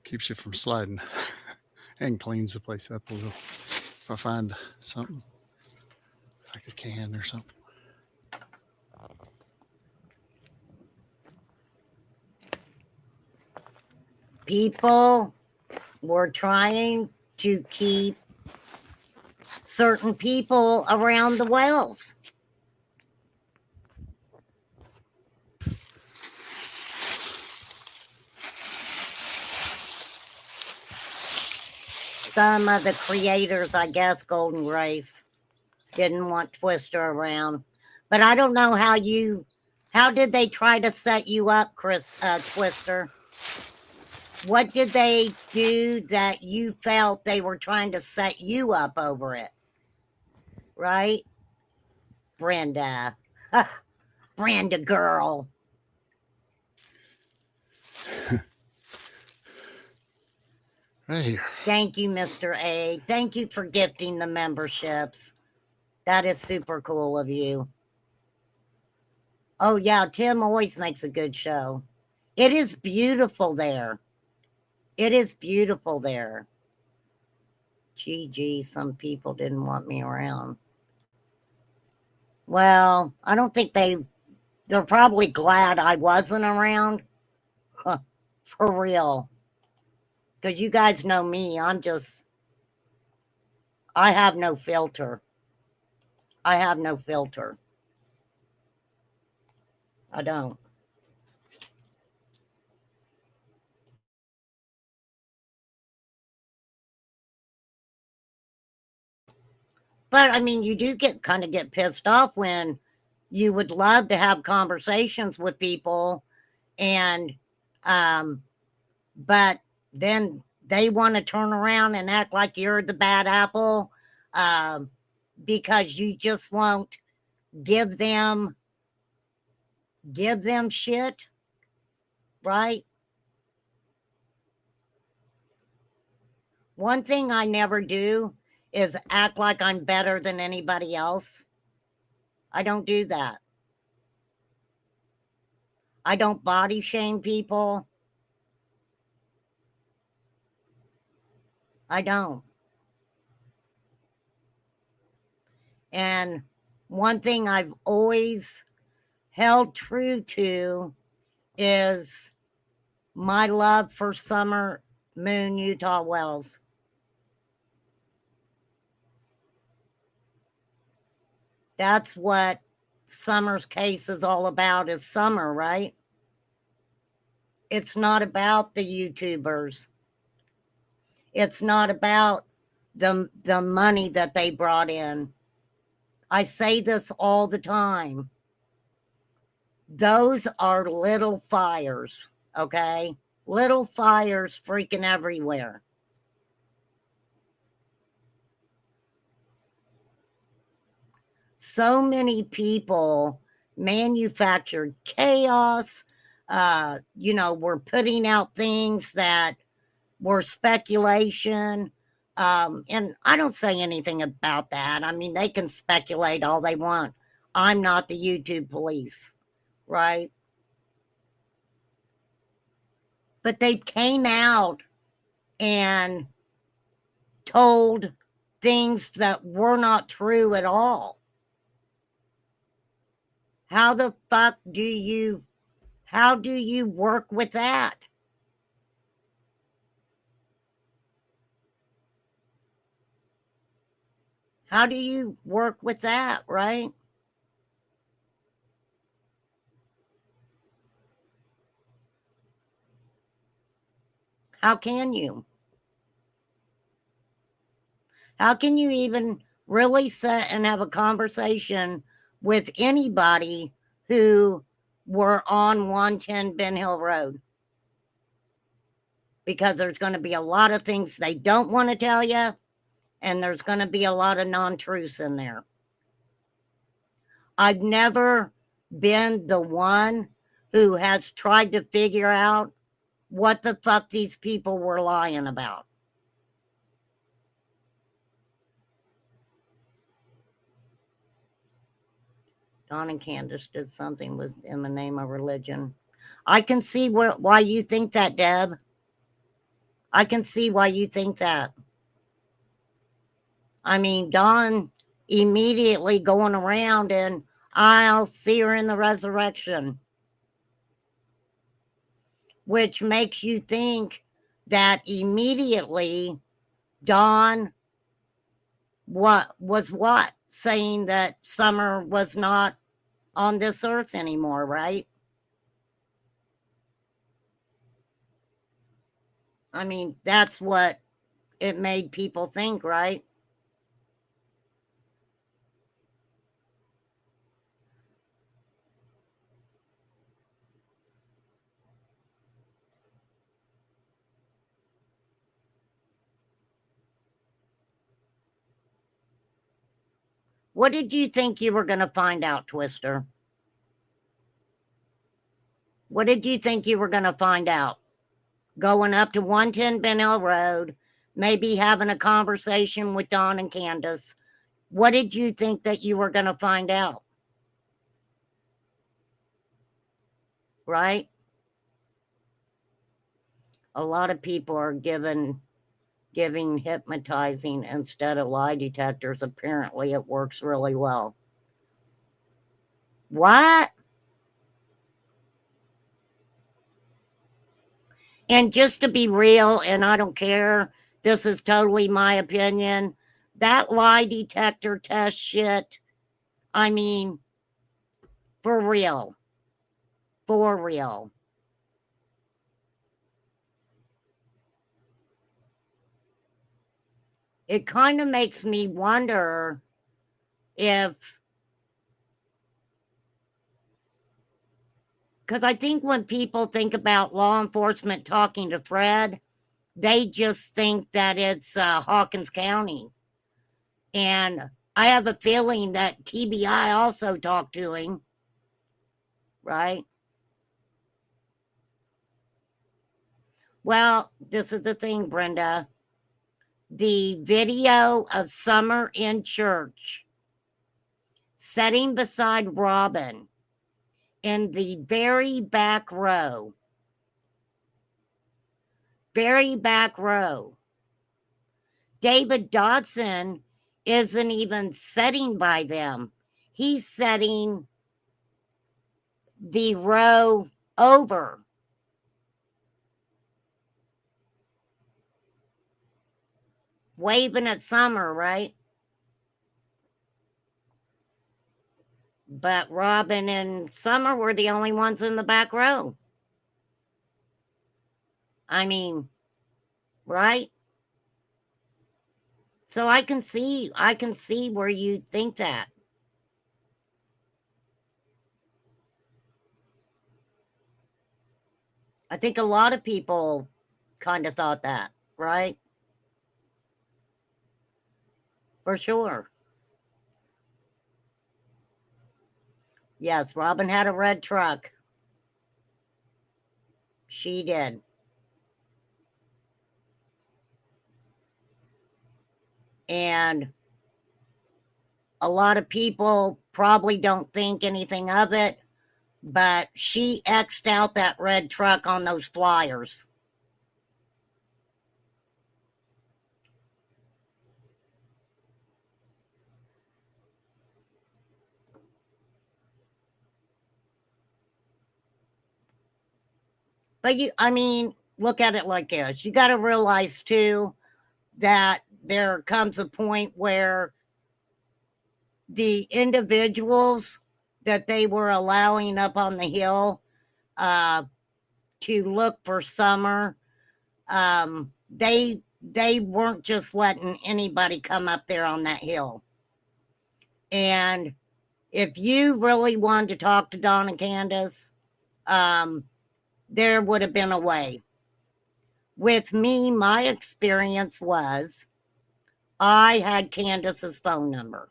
Keeps you from sliding and cleans the place up a little. If I find something, like a can or something. People were trying to keep certain people around the wells. Some of the creators, I guess, Golden Grace, didn't want Twister around. But I don't know how did they try to set you up, Twister? What did they do that you felt they were trying to set you up over it? Right? Brenda. Brenda girl. Right here. Thank you, Mr. A. Thank you for gifting the memberships. That is super cool of you. Oh, yeah, Tim always makes a good show. It is beautiful there. It is beautiful there. GG, some people didn't want me around. Well, I don't think they're probably glad I wasn't around. Huh, for real. Because you guys know me, I have no filter. I have no filter. I don't. But I mean, you do kind of get pissed off when you would love to have conversations with people and but then they want to turn around and act like you're the bad apple because you just won't give them shit, right? One thing I never do is act like I'm better than anybody else. I don't do that. I don't body shame people. I don't. And one thing I've always held true to is my love for Summer Moon Utah Wells. That's what Summer's case is all about, is Summer, right? It's not about the YouTubers. It's not about the money that they brought in. I say this all the time. Those are little fires, okay? Little fires freaking everywhere. So many people manufactured chaos. We're putting out things that were speculation. And I don't say anything about that. I mean, they can speculate all they want. I'm not the YouTube police, right? But they came out and told things that were not true at all. How the fuck how do you work with that? How do you work with that, right? How can you? How can you even really sit and have a conversation with anybody who were on 110 Ben Hill Road? Because there's going to be a lot of things they don't want to tell you, and there's going to be a lot of non-truths in there. I've never been the one who has tried to figure out what the fuck these people were lying about. Don and Candace did something with in the name of religion. I can see why you think that, Deb. I can see why you think that. I mean, Don immediately going around and I'll see her in the resurrection, which makes you think that immediately Don what saying that Summer was not on this earth anymore, right? I mean, that's what it made people think, right? What did you think you were going to find out, Twister? What did you think you were going to find out? Going up to 110 Ben Hill Road, maybe having a conversation with Don and Candace. What did you think that you were going to find out? Right? A lot of people are giving hypnotizing instead of lie detectors. Apparently, it works really well. What? And just to be real, and I don't care, this is totally my opinion, that lie detector test shit, I mean, for real. For real. It kind of makes me wonder if, because I think when people think about law enforcement talking to Fred, they just think that it's Hawkins County. And I have a feeling that TBI also talked to him, right? Well, this is the thing, Brenda. The video of Summer in church sitting beside Robin in the very back row. David Dodson isn't even sitting by them. He's sitting the row over. Waving at Summer, right? But Robin and Summer were the only ones in the back row. I mean, right? So I can see where you think that. I think a lot of people kind of thought that, right? For sure. Yes, Robin had a red truck. She did. And a lot of people probably don't think anything of it, but she X'd out that red truck on those flyers. But I mean, look at it like this. You got to realize too that there comes a point where the individuals that they were allowing up on the hill to look for Summer, they weren't just letting anybody come up there on that hill. And if you really wanted to talk to Dawn and Candace, there would have been a way. With me, my experience was I had Candace's phone number.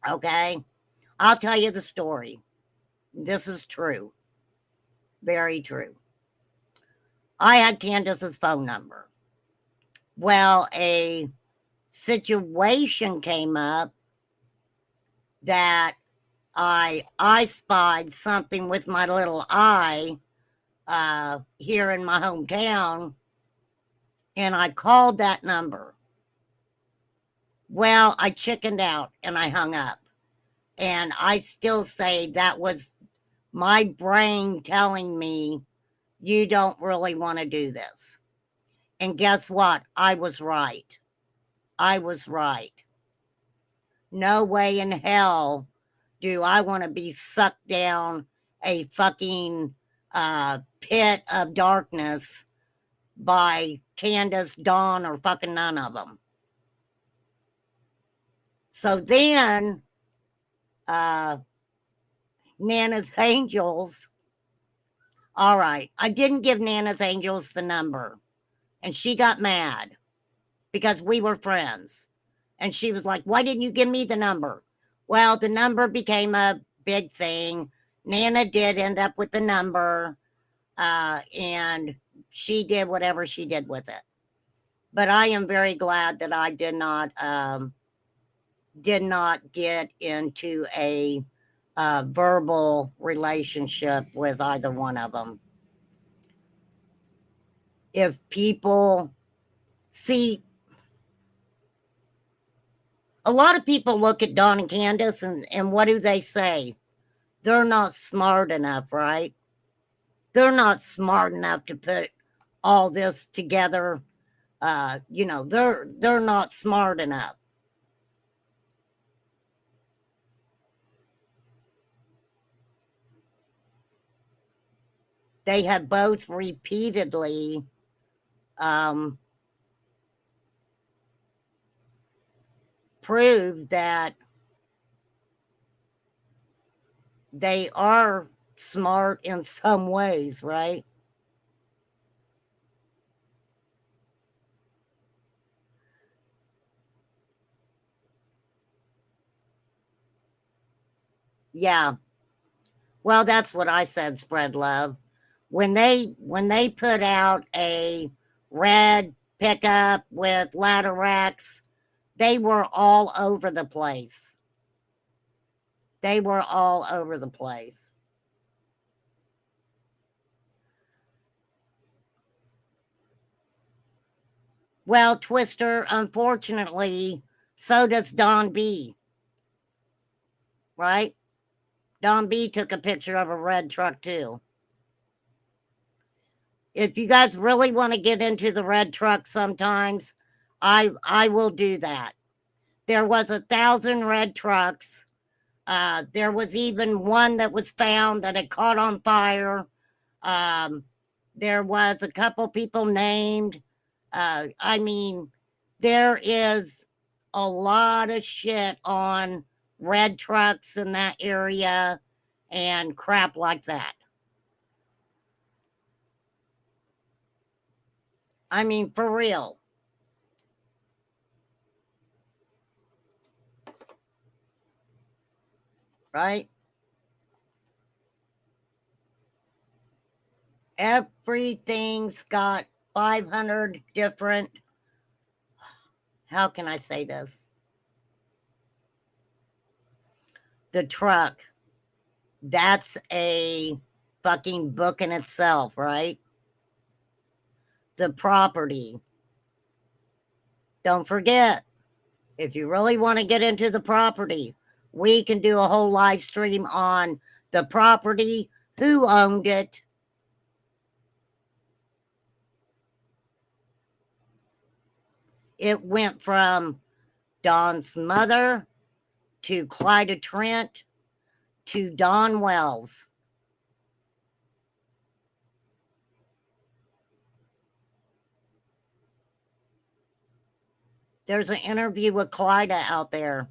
Okay? I'll tell you the story. This is true. Very true. I had Candace's phone number. Well, a situation came up that I spied something with my little eye here in my hometown, and I called that number. Well, I chickened out and I hung up. And I still say that was my brain telling me, you don't really want to do this. And guess what? I was right. I was right. No way in hell do I want to be sucked down a fucking pit of darkness by Candace, Dawn, or fucking none of them. So then, Nana's Angels. All right, I didn't give Nana's Angels the number, and she got mad because we were friends. And she was like, why didn't you give me the number? Well, the number became a big thing. Nana did end up with the number, and she did whatever she did with it. But I am very glad that I did not get into a verbal relationship with either one of them. If people see, a lot of people look at Dawn and Candace and what do they say? They're not smart enough, right? They're not smart enough to put all this together. They're not smart enough. They have both repeatedly proved that they are smart in some ways, right? Yeah. Well, that's what I said, spread love. When they put out a red pickup with ladder racks, they were all over the place. They were all over the place. Well, Twister, unfortunately, so does Don B. Right? Don B took a picture of a red truck too. If you guys really want to get into the red truck sometimes, I will do that. There was 1,000 red trucks There was even one that was found that had caught on fire. There was a couple people named. I mean, there is a lot of shit on red trucks in that area and crap like that. I mean, for real. Right? Everything's got 500 different, how can I say this? The truck, that's a fucking book in itself, right? The property. Don't forget, if you really want to get into the property, we can do a whole live stream on the property, who owned it. It went from Don's mother to Clyda Trent to Don Wells. There's an interview with Clyda out there,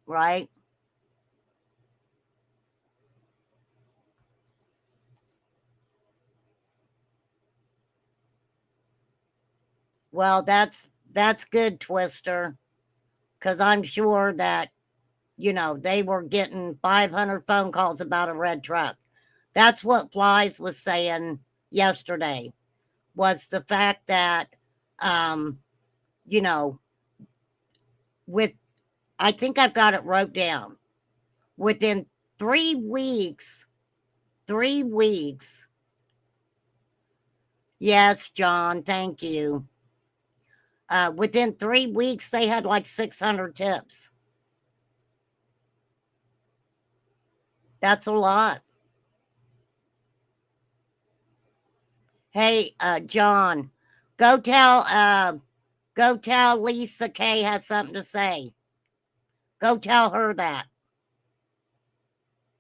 right? Well, that's good, Twister, because I'm sure that, you know, they were getting 500 phone calls about a red truck. That's what Flies was saying yesterday, was the fact that, you know, I think I've got it wrote down. Within 3 weeks, yes, John, thank you. Within 3 weeks, they had like 600 tips. That's a lot. Hey, John, go tell Lisa Kay has something to say. Go tell her that.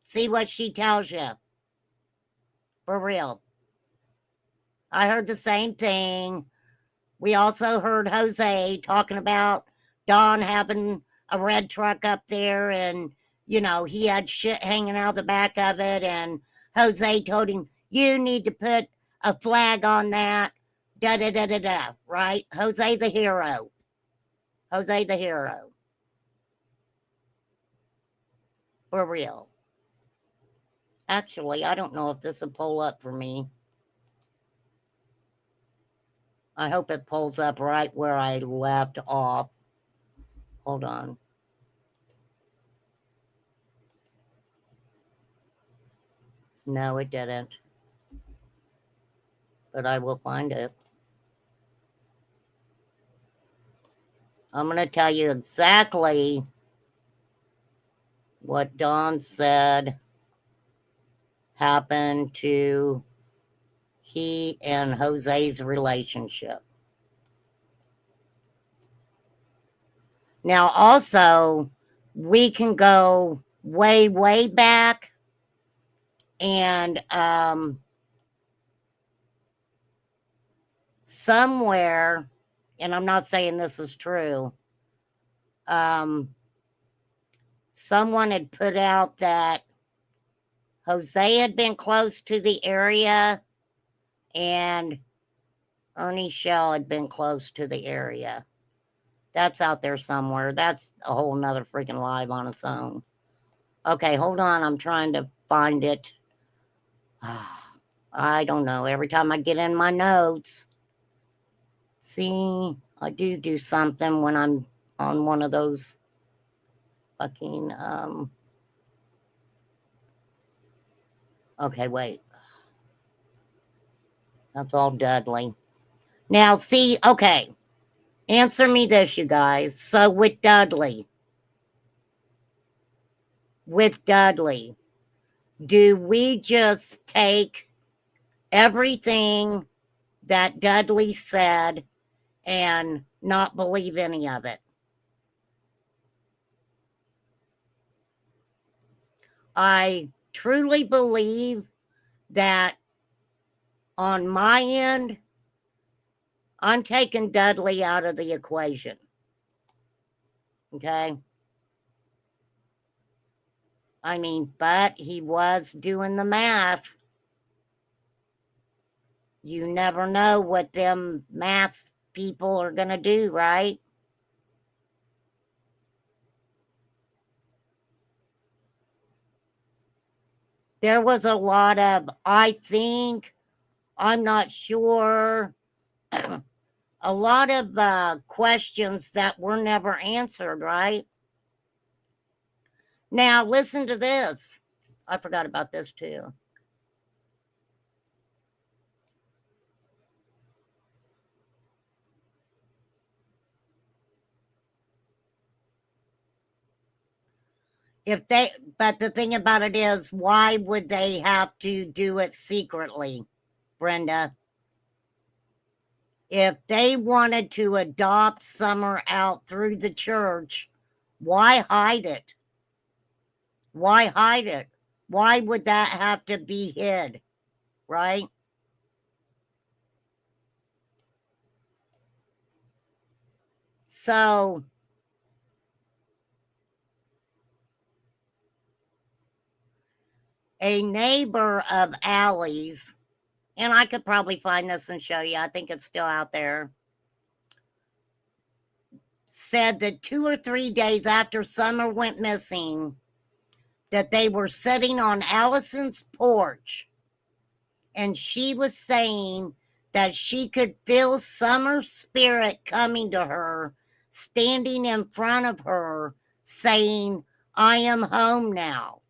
See what she tells you. For real. I heard the same thing. We also heard Jose talking about Don having a red truck up there, and, you know, he had shit hanging out the back of it, and Jose told him, you need to put a flag on that, da-da-da-da-da, right? Jose the hero. Jose the hero. For real. Actually, I don't know if this will pull up for me. I hope it pulls up right where I left off. Hold on. No, it didn't. But I will find it. I'm going to tell you exactly what Don said happened to he and Jose's relationship. Now, also, we can go way, way back, and somewhere, and I'm not saying this is true, someone had put out that Jose had been close to the area and Ernie Shell had been close to the area. That's out there somewhere. That's a whole nother freaking live on its own. Okay, hold on. I'm trying to find it. I don't know. Every time I get in my notes, see, I do something when I'm on one of those fucking, okay, wait. That's all Dudley. Now, see, okay. Answer me this, you guys. So with Dudley, do we just take everything that Dudley said and not believe any of it? I truly believe that on my end, I'm taking Dudley out of the equation. Okay? I mean, but he was doing the math. You never know what them math people are going to do, right? There was a lot of, I think, I'm not sure, a lot of questions that were never answered, right? Now, listen to this. I forgot about this too. But the thing about it is, why would they have to do it secretly, Brenda? If they wanted to adopt Summer out through the church, why hide it? Why hide it? Why would that have to be hid, right? So, a neighbor of Allie's, and I could probably find this and show you, I think it's still out there, said that 2 or 3 days after Summer went missing, that they were sitting on Allison's porch, and she was saying that she could feel Summer's spirit coming to her, standing in front of her, saying, I am home now.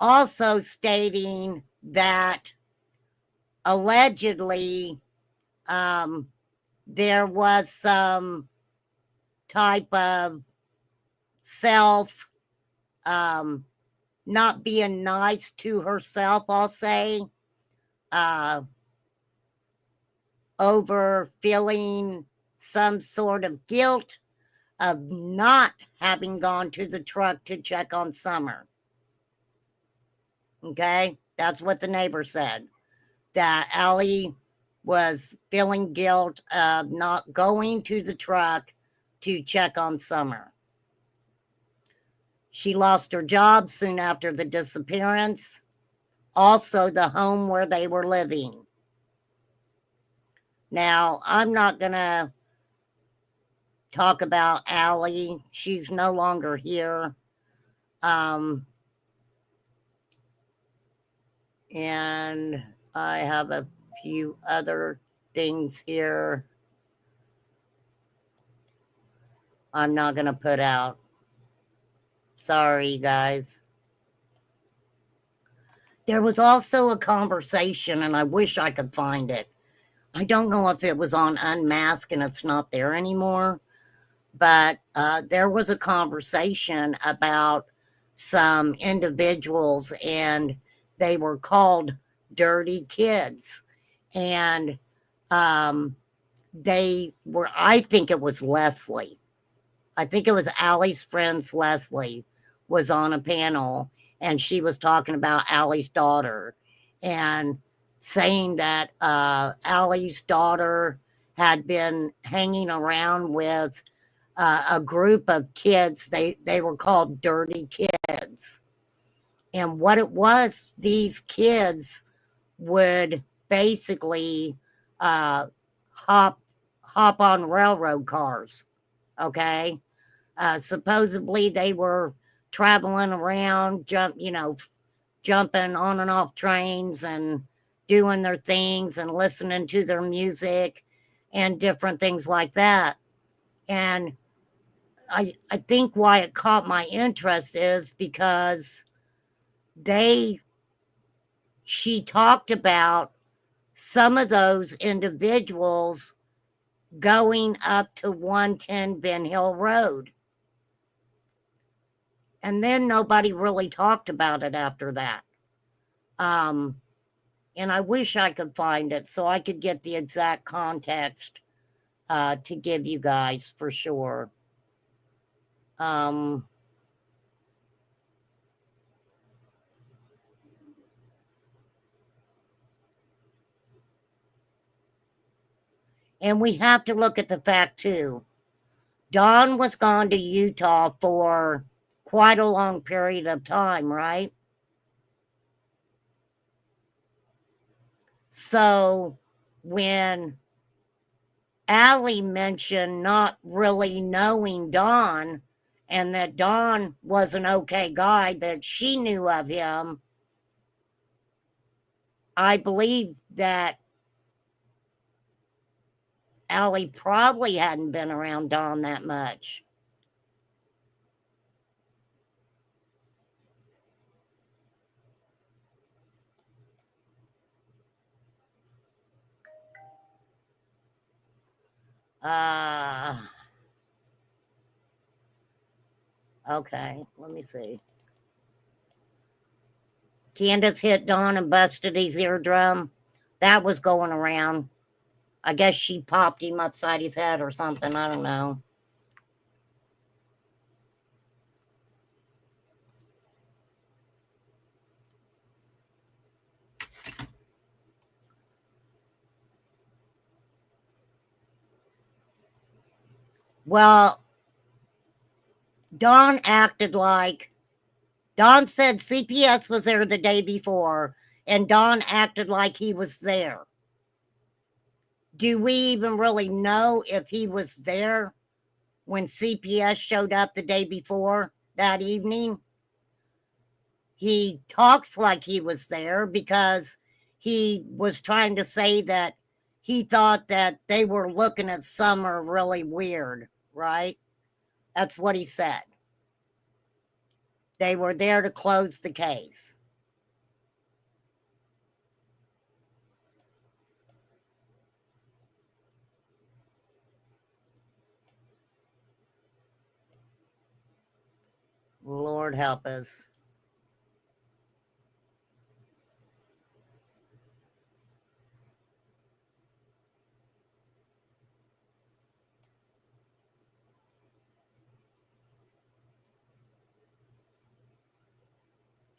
Also stating that allegedly there was some type of self not being nice to herself, I'll say, over feeling some sort of guilt of not having gone to the truck to check on Summer. Okay, that's what the neighbor said, that Allie was feeling guilt of not going to the truck to check on Summer. She lost her job soon after the disappearance, also the home where they were living. Now, I'm not going to talk about Allie. She's no longer here. And I have a few other things here I'm not going to put out. Sorry, guys. There was also a conversation, and I wish I could find it. I don't know if it was on Unmasked and it's not there anymore, but there was a conversation about some individuals, and they were called dirty kids. And they were, I think it was Leslie. I think it was Allie's friend's Leslie was on a panel, and she was talking about Allie's daughter and saying that Allie's daughter had been hanging around with a group of kids. They were called dirty kids. And what it was, these kids would basically hop on railroad cars, okay? Supposedly they were traveling around, jumping on and off trains and doing their things and listening to their music and different things like that. And I think why it caught my interest is because she talked about some of those individuals going up to 110 Ben Hill Road. And then nobody really talked about it after that. And I wish I could find it so I could get the exact context to give you guys for sure. And we have to look at the fact too. Dawn was gone to Utah for quite a long period of time, right? So when Allie mentioned not really knowing Dawn and that Dawn was an okay guy, that she knew of him, I believe that Allie probably hadn't been around Dawn that much. Okay, let me see. Candace hit Dawn and busted his eardrum. That was going around. I guess she popped him upside his head or something. I don't know. Well, Dawn acted like, Dawn said CPS was there the day before, and Dawn acted like he was there. Do we even really know if he was there when CPS showed up the day before that evening? He talks like he was there because he was trying to say that he thought that they were looking at Summer really weird, right? That's what he said. They were there to close the case. Lord help us.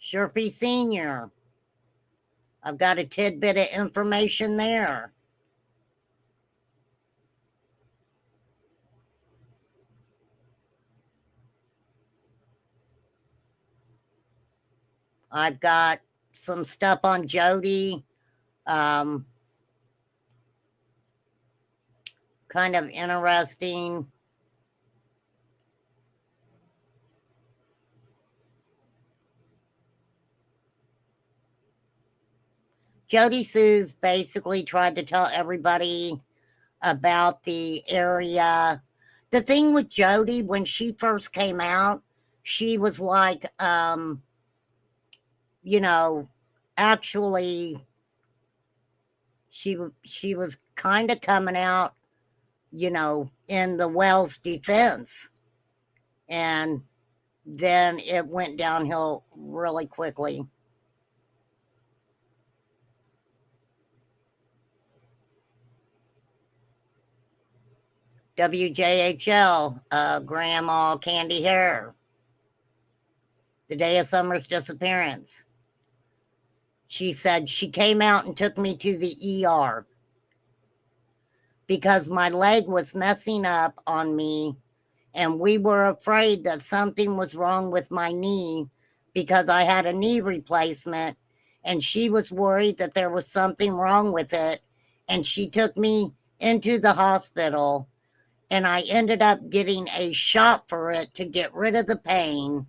Sherpy Sr., I've got a tidbit of information there. I've got some stuff on Jody. Kind of interesting. Jody Sue's basically tried to tell everybody about the area. The thing with Jody, when she first came out, she was like, actually, she was kind of coming out, in the Wells defense. And then it went downhill really quickly. WJHL, Grandma Candy Hair. The day of Summer's disappearance. She said she came out and took me to the ER because my leg was messing up on me, and we were afraid that something was wrong with my knee because I had a knee replacement, and she was worried that there was something wrong with it, and she took me into the hospital, and I ended up getting a shot for it to get rid of the pain,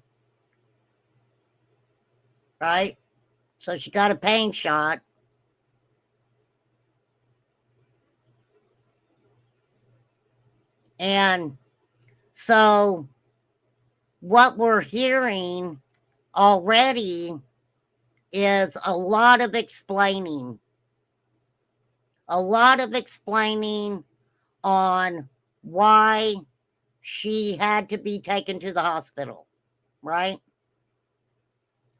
right? So she got a pain shot. And so what we're hearing already is a lot of explaining on why she had to be taken to the hospital, right?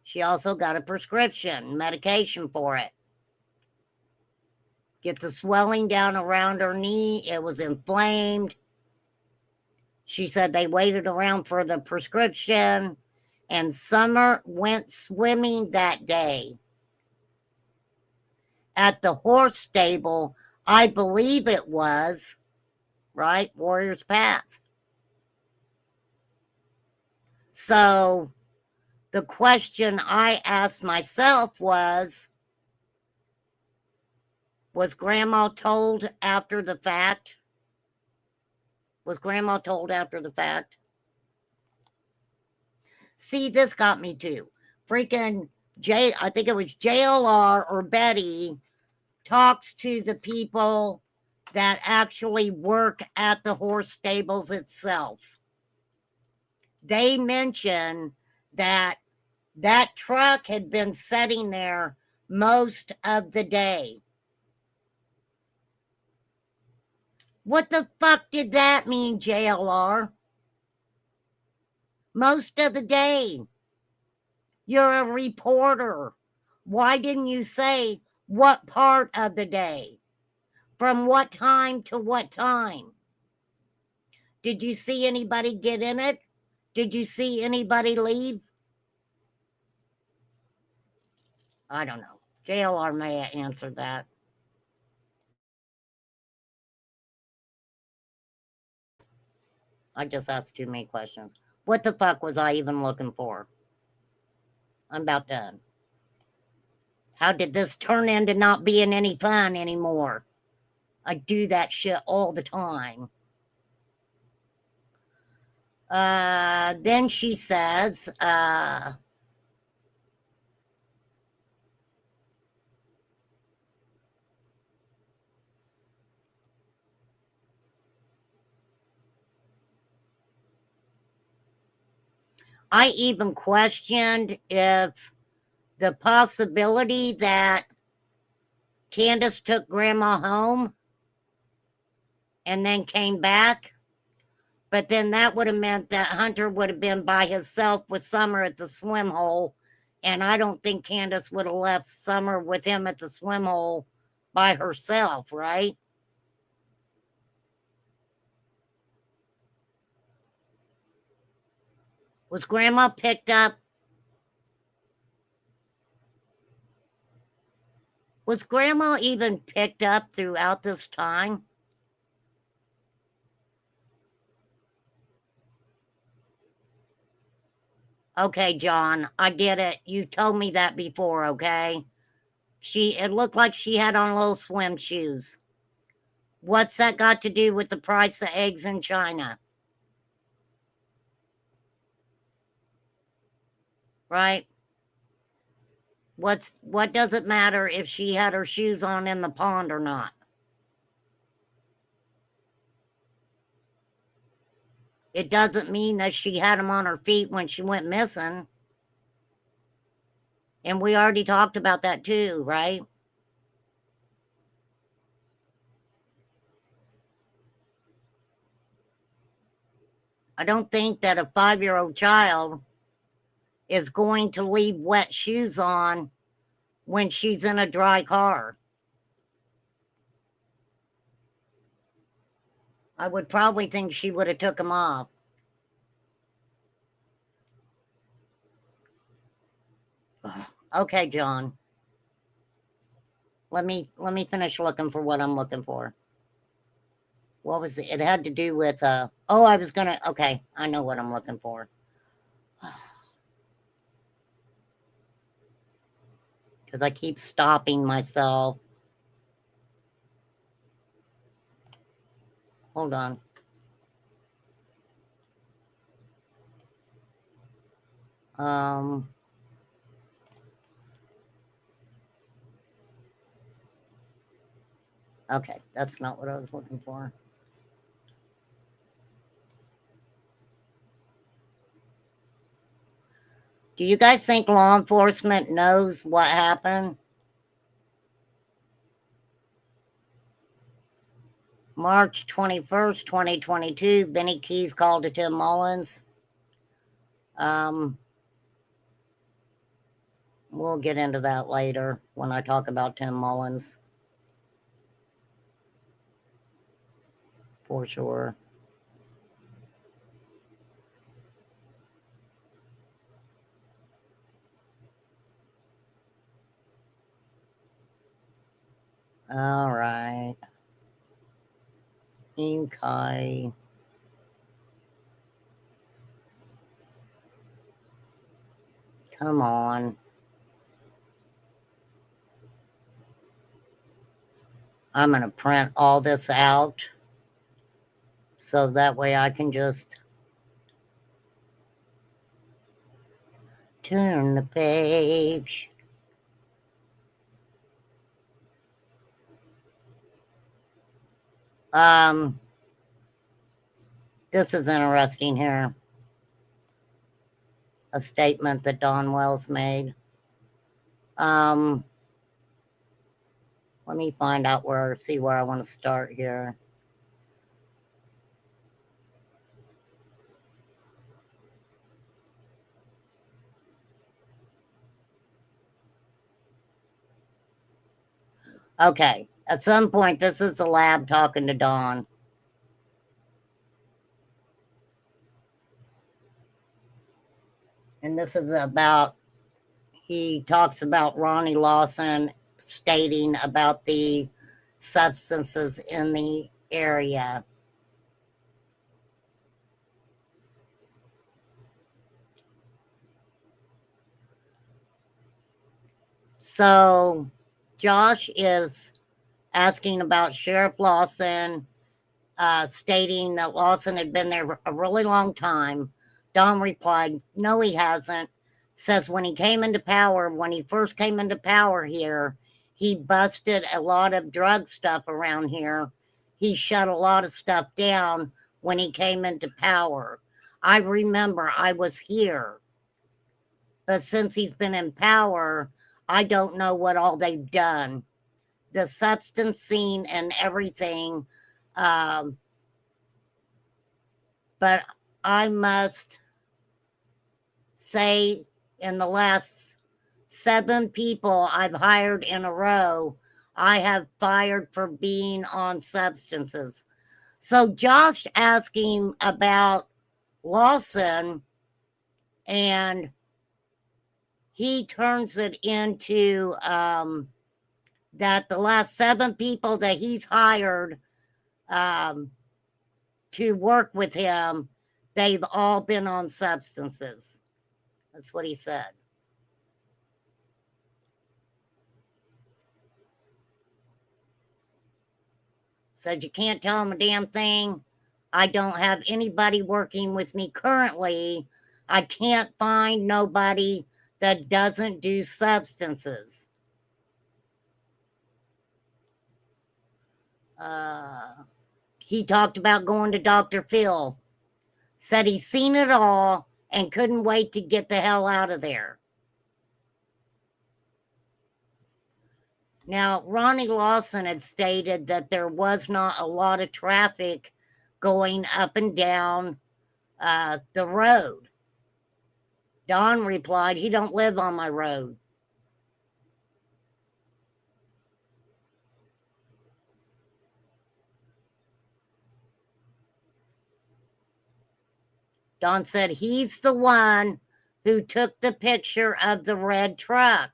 She also got a prescription, medication for it. get the swelling down around her knee. It was inflamed. She said they waited around for the prescription, and Summer went swimming that day at the horse stable. I believe it was, right? Warrior's Path. So the question I asked myself was Grandma told after the fact? Was Grandma told after the fact? See, this got me too. Freaking I think it was JLR or Betty talks to the people that actually work at the horse stables itself. They mention that that truck had been sitting there most of the day. What the fuck did that mean, JLR? Most of the day. You're a reporter. Why didn't you say what part of the day? From what time to what time? Did you see anybody get in it? Did you see anybody leave? I don't know. JLR may have answered that. I just asked too many questions. What the fuck was I even looking for? I'm about done. How did this turn into not being any fun anymore? I do that shit all the time. Then she says, I even questioned if the possibility that Candace took Grandma home and then came back, but then that would have meant that Hunter would have been by himself with Summer at the swim hole, and I don't think Candace would have left Summer with him at the swim hole by herself, right? Was Grandma picked up? Was Grandma even picked up throughout this time? Okay, John, I get it. You told me that before, okay? It looked like she had on little swim shoes. What's that got to do with the price of eggs in China? Right? What does it matter if she had her shoes on in the pond or not? It doesn't mean that she had them on her feet when she went missing. And we already talked about that too, right? I don't think that a 5-year-old child is going to leave wet shoes on when she's in a dry car. I would probably think she would have took them off. Okay, John. Let me finish looking for what I'm looking for. What was it? It had to do with okay, I know what I'm looking for. Because I keep stopping myself. Hold on. Okay, that's not what I was looking for. Do you guys think law enforcement knows what happened? March 21st, 2022, Benny Keys called to Tim Mullins. We'll get into that later when I talk about Tim Mullins. for sure. All right. Okay. Come on. I'm going to print all this out so that way I can just turn the page. This is interesting here. A statement that Don Wells made. Let me find out see where I want to start here. Okay, at some point, this is the lab talking to Don. And this is about, he talks about Ronnie Lawson stating about the substances in the area. So Josh is asking about Sheriff Lawson, stating that Lawson had been there a really long time. Don replied, no, he hasn't. Says when he first came into power here, he busted a lot of drug stuff around here. He shut a lot of stuff down when he came into power. I remember I was here. But since he's been in power, I don't know what all they've done. The substance scene and everything. But I must say, in the last 7 people I've hired in a row, I have fired for being on substances. So Josh asking about Lawson, and he turns it into that the last 7 people that he's hired to work with him, they've all been on substances. That's what he said. Said you can't tell him a damn thing. I don't have anybody working with me currently. I can't find nobody that doesn't do substances. He talked about going to Dr. Phil. Said he's seen it all and couldn't wait to get the hell out of there. Now, Ronnie Lawson had stated that there was not a lot of traffic going up and down the road. Don replied, he don't live on my road. Don said he's the one who took the picture of the red truck.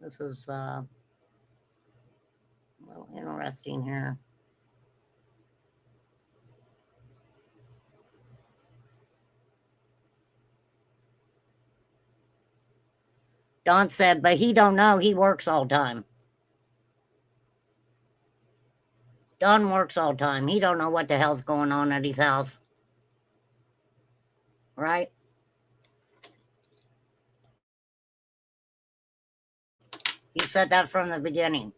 This is well, interesting here. Don said, but he don't know. He works all time. Don works all time. He don't know what the hell's going on at his house. Right? He said that from the beginning.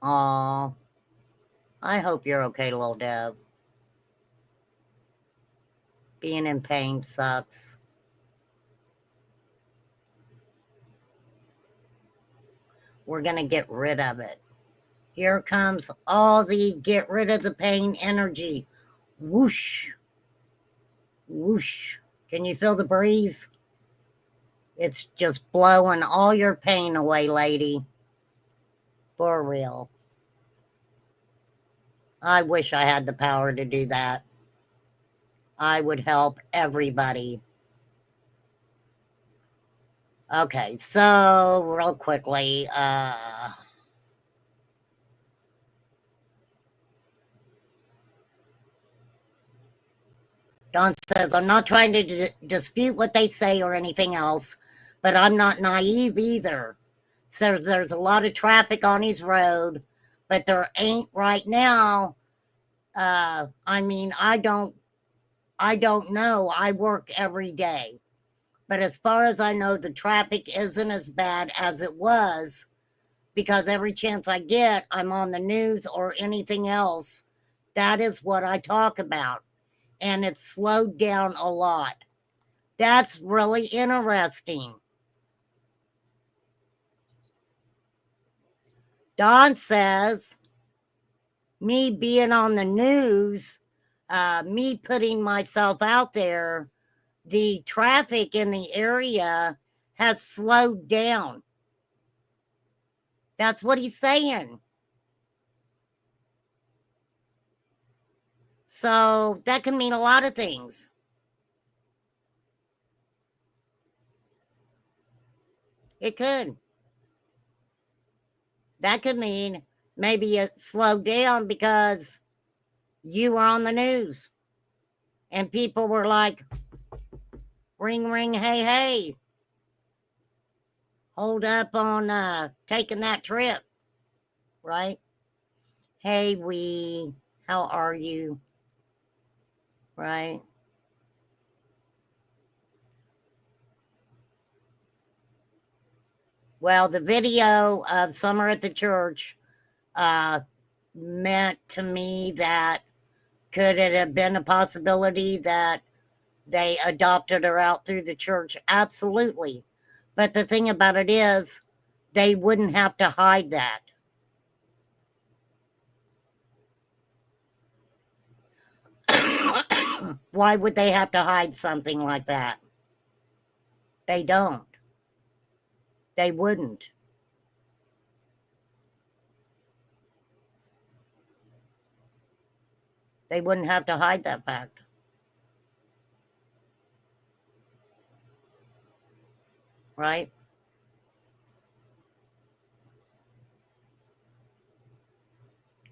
Oh, I hope you're okay, little Deb. Being in pain sucks. We're going to get rid of it. Here comes all the get rid of the pain energy. Whoosh. Whoosh. Can you feel the breeze? It's just blowing all your pain away, lady. For real. I wish I had the power to do that. I would help everybody. Okay, so real quickly, Don says, I'm not trying to dispute what they say or anything else, but I'm not naive either. So there's a lot of traffic on his road, but there ain't right now. I mean, I don't know. I work every day. But as far as I know, the traffic isn't as bad as it was, because every chance I get, I'm on the news or anything else. That is what I talk about. And it's slowed down a lot. That's really interesting. Don says, me being on the news, me putting myself out there, the traffic in the area has slowed down. That's what he's saying. So that can mean a lot of things. It could. That could mean maybe it slowed down because you were on the news and people were like, ring, ring, hey, hey, hold up on taking that trip, right? Hey, how are you? Right? Well, the video of Summer at the Church meant to me that could it have been a possibility that they adopted her out through the church? Absolutely. But the thing about it is, they wouldn't have to hide that. Why would they have to hide something like that? They don't. They wouldn't. They wouldn't have to hide that fact. Right?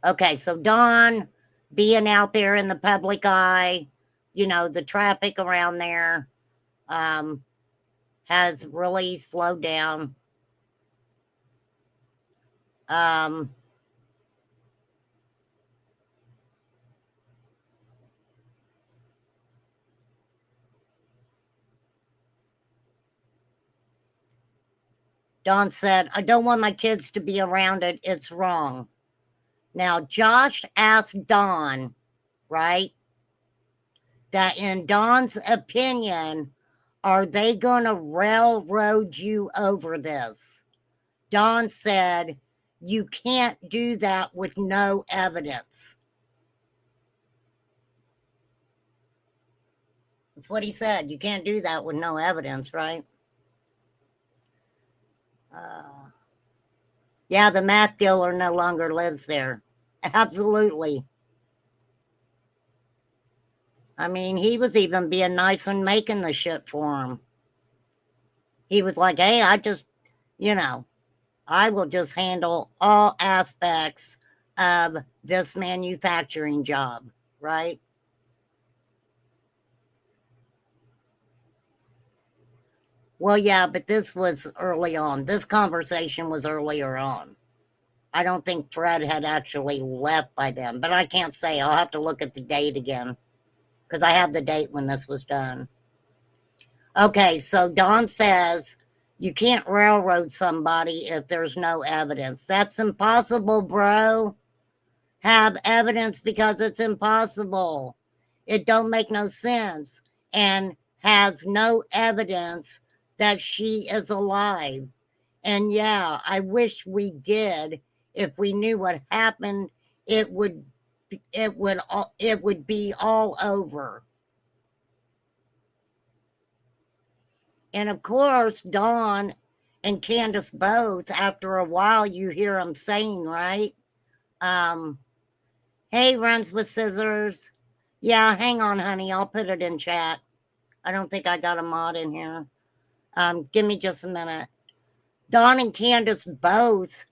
Okay, so Dawn being out there in the public eye, the traffic around there has really slowed down. Dawn said, I don't want my kids to be around it. It's wrong. Now, Josh asked Dawn, right, that in Dawn's opinion, are they going to railroad you over this? Dawn said, you can't do that with no evidence. That's what he said. You can't do that with no evidence, right? Yeah, the meth dealer no longer lives there. Absolutely. I mean, he was even being nice and making the shit for him. He was like, hey, I will just handle all aspects of this manufacturing job, right? Well, yeah, but this was early on. This conversation was earlier on. I don't think Fred had actually left by then, but I can't say. I'll have to look at the date again because I have the date when this was done. Okay, so Don says you can't railroad somebody if there's no evidence. That's impossible, bro. Have evidence because it's impossible. It don't make no sense and has no evidence that she is alive. And yeah, I wish we did. If we knew what happened, it would be all over. And of course, Dawn and Candace both, after a while, you hear them saying, right? Hey, runs with scissors. Yeah, hang on, honey. I'll put it in chat. I don't think I got a mod in here. Give me just a minute. Dawn and Candace both,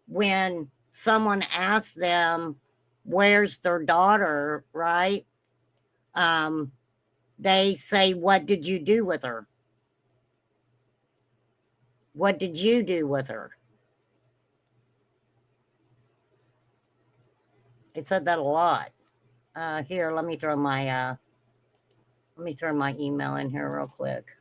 when someone asks them, where's their daughter, right? They say, what did you do with her? What did you do with her? They said that a lot. Here, let me throw my email in here real quick.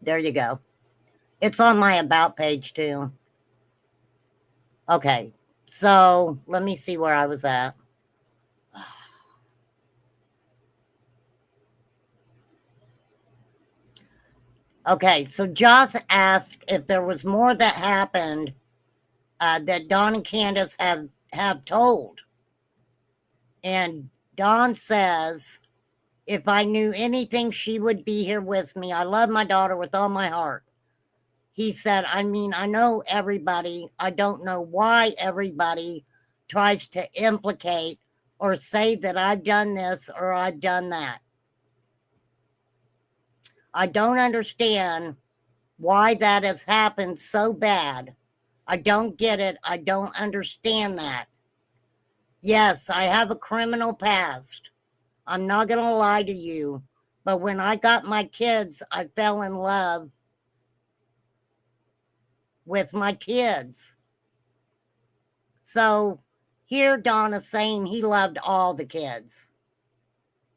There you go. It's on my about page too. Okay, so let me see where I was at. Okay, so Joss asked if there was more that happened that Dawn and Candace have told. And Dawn says, if I knew anything, she would be here with me. I love my daughter with all my heart. He said, I mean, I know everybody. I don't know why everybody tries to implicate or say that I've done this or I've done that. I don't understand why that has happened so bad. I don't get it. I don't understand that. Yes, I have a criminal past. I'm not going to lie to you. But when I got my kids, I fell in love with my kids. So here Donna's saying he loved all the kids.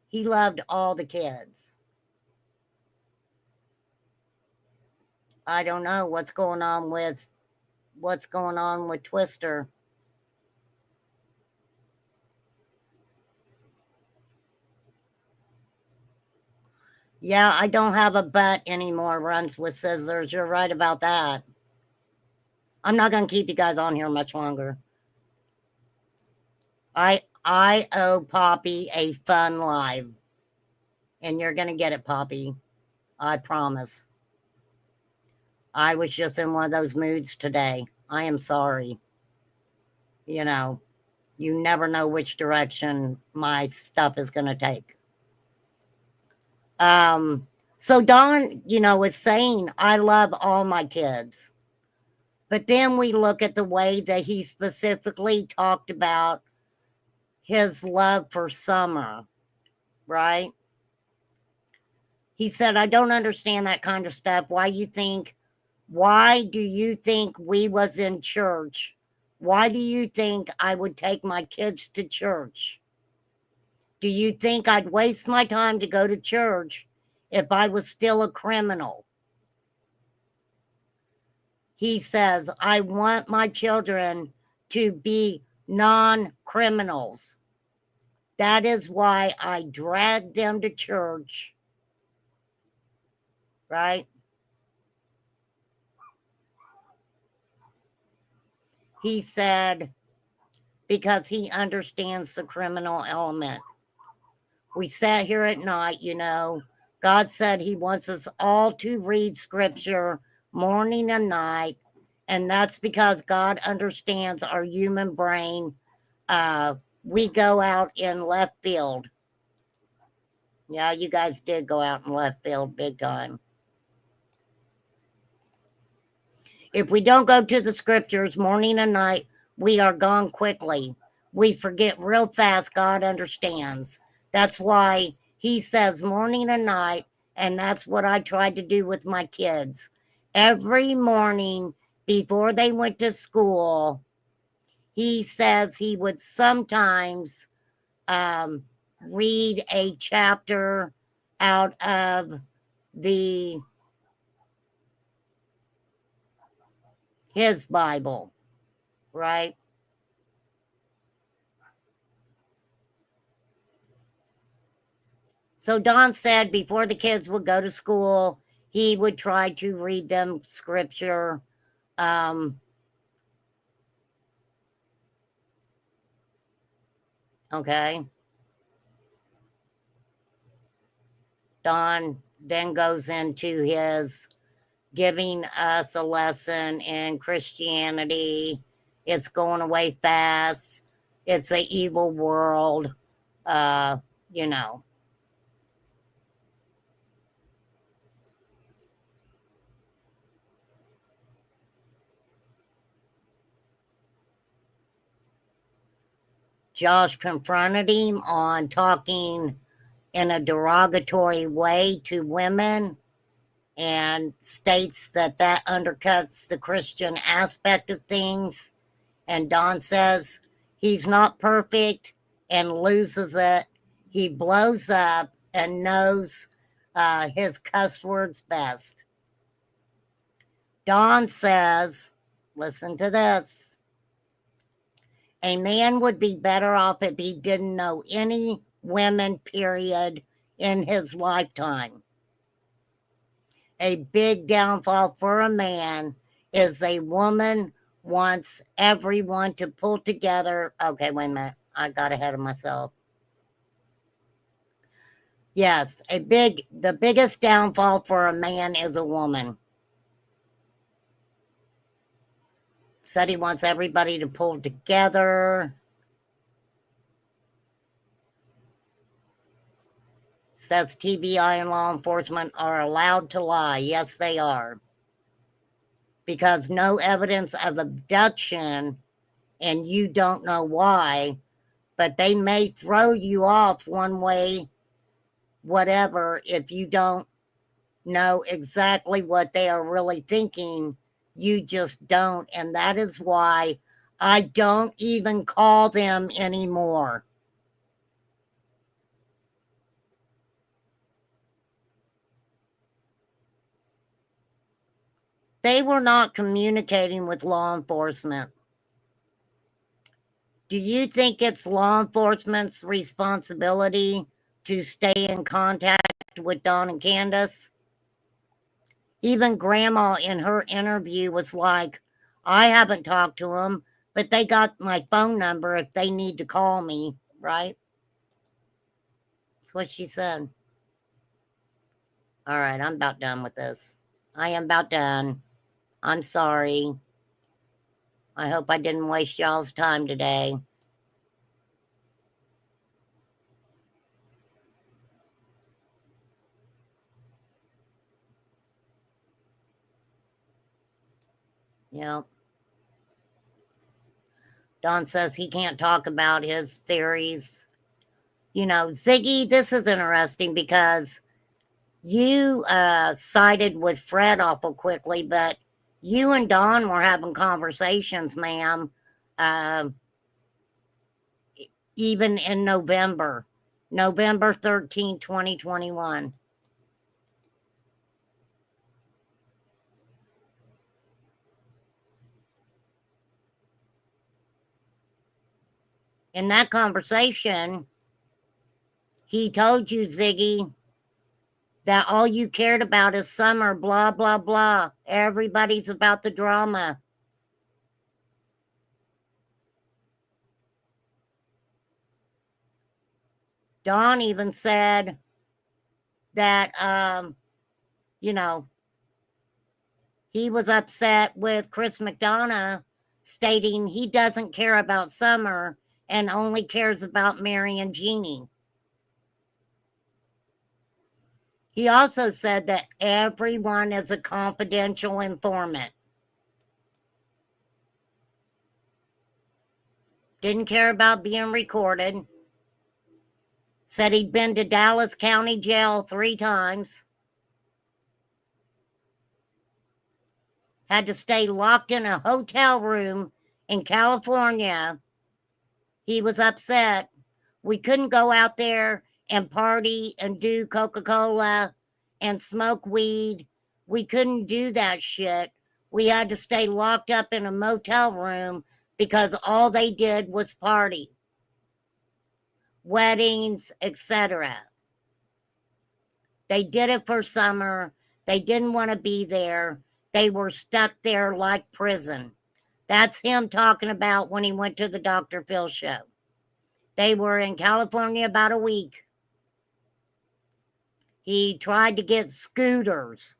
He loved all the kids. I don't know what's going on with Twister. Yeah, I don't have a butt anymore, runs with scissors. You're right about that. I'm not going to keep you guys on here much longer. I owe Poppy a fun live. And you're going to get it, Poppy. I promise. I was just in one of those moods today. I am sorry. You know, you never know which direction my stuff is going to take. So Don, is saying, I love all my kids. But then we look at the way that he specifically talked about his love for Summer, right? He said, I don't understand that kind of stuff. Why do you think we was in church? Why do you think I would take my kids to church? Do you think I'd waste my time to go to church if I was still a criminal? He says, I want my children to be non-criminals. That is why I dragged them to church, right? He said, because he understands the criminal element. We sat here at night, God said he wants us all to read scripture morning and night. And that's because God understands our human brain. We go out in left field. Yeah, you guys did go out in left field big time. If we don't go to the scriptures morning and night, we are gone quickly. We forget real fast. God understands. That's why he says morning and night, and that's what I tried to do with my kids. Every morning before they went to school, he says he would sometimes read a chapter out of his Bible. right? So Don said before the kids would go to school, he would try to read them scripture. Okay. Don then goes into his giving us a lesson in Christianity. It's going away fast. It's an evil world. Uh, you know. Josh confronted him on talking in a derogatory way to women and states that that undercuts the Christian aspect of things. And Don says he's not perfect and loses it. He blows up and knows his cuss words best. Don says, listen to this, a man would be better off if he didn't know any women, period, in his lifetime. A big downfall for a man is a woman wants everyone to pull together. Okay, wait a minute. I got ahead of myself. Yes, the biggest downfall for a man is a woman. Said he wants everybody to pull together. Says TBI and law enforcement are allowed to lie. Yes, they are. Because no evidence of abduction, and you don't know why, but they may throw you off one way, whatever, if you don't know exactly what they are really thinking. You just don't. And that is why I don't even call them anymore. They were not communicating with law enforcement. Do you think it's law enforcement's responsibility to stay in contact with Don and Candace? Even Grandma in her interview was like, I haven't talked to them, but they got my phone number if they need to call me, right? That's what she said. All right, I'm about done with this. I am about done. I'm sorry. I hope I didn't waste y'all's time today. Yep. Don says he can't talk about his theories. You know, Ziggy, this is interesting because you sided with Fred awful quickly, but you and Don were having conversations, ma'am, uh, even in November 13, 2021. In that conversation, he told you, Ziggy, that all you cared about is summer, blah, blah, blah. Everybody's about the drama. Don even said that, you know, he was upset with Chris McDonough, stating he doesn't care about Summer and only cares about Mary and Jeannie. He also said that everyone is a confidential informant. Didn't care about being recorded. Said he'd been to Dallas County Jail 3 times. Had to stay locked in a hotel room in California. He was upset. We couldn't go out there and party and do Coca-Cola and smoke weed. We couldn't do that shit. We had to stay locked up in a motel room because all they did was party, weddings, etc. They did it for summer. They didn't want to be there. They were stuck there like prison. That's him talking about when he went to the Dr. Phil show. They were in California about a week. He tried to get scooters,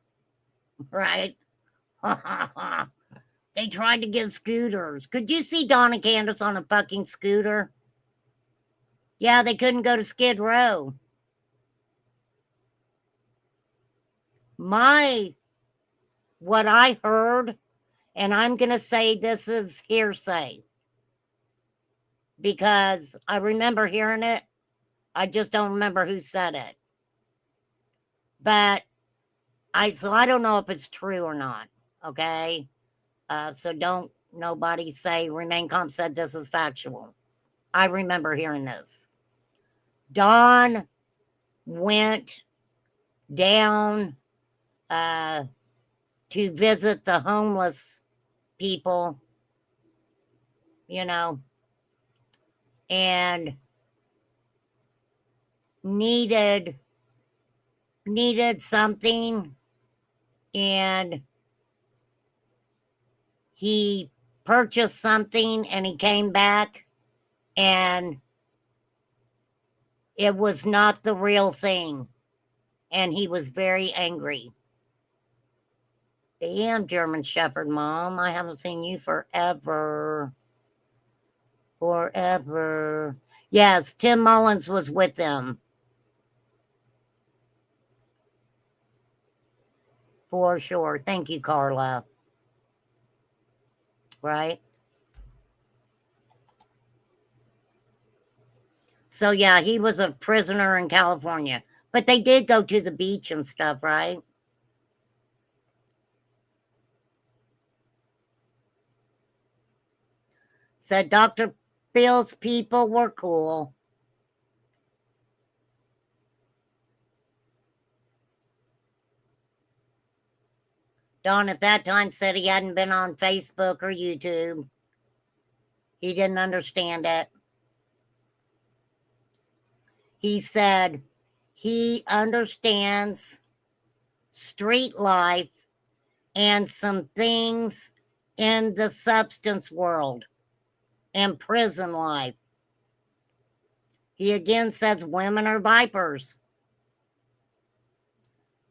right? They tried to get scooters. Could you see Donna Candace on a fucking scooter? Yeah, they couldn't go to Skid Row. What I heard, and I'm going to say this is hearsay because I remember hearing it. I just don't remember who said it. But I don't know if it's true or not. Okay. So don't nobody say Remain Calm said this is factual. I remember hearing this. Don went down to visit the homeless people, you know, and needed something, and he purchased something, and he came back and it was not the real thing, and he was very angry. Damn, German Shepherd Mom, I haven't seen you forever. Yes, Tim Mullins was with them. For sure. Thank you, Carla. Right? So, yeah, he was a prisoner in California. But they did go to the beach and stuff, right? So, Dr. Phil's people were cool. Don at that time said he hadn't been on Facebook or YouTube. He didn't understand it. He said he understands street life and some things in the substance world and prison life. He again says women are vipers.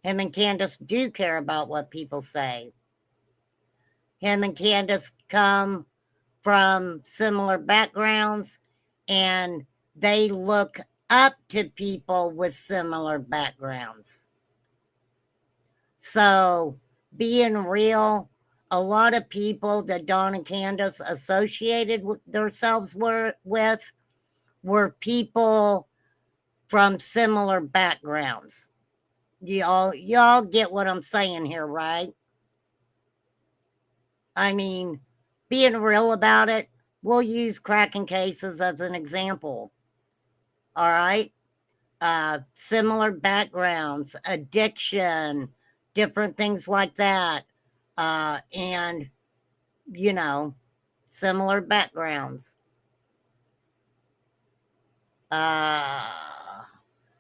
Him and Candace do care about what people say. Him and Candace come from similar backgrounds, and they look up to people with similar backgrounds. So, being real, a lot of people that Dawn and Candace associated with themselves with were people from similar backgrounds. Y'all get what I'm saying here, right? I mean, being real about it, we'll use cracking cases as an example. All right? Similar backgrounds, addiction, different things like that. And, you know, similar backgrounds.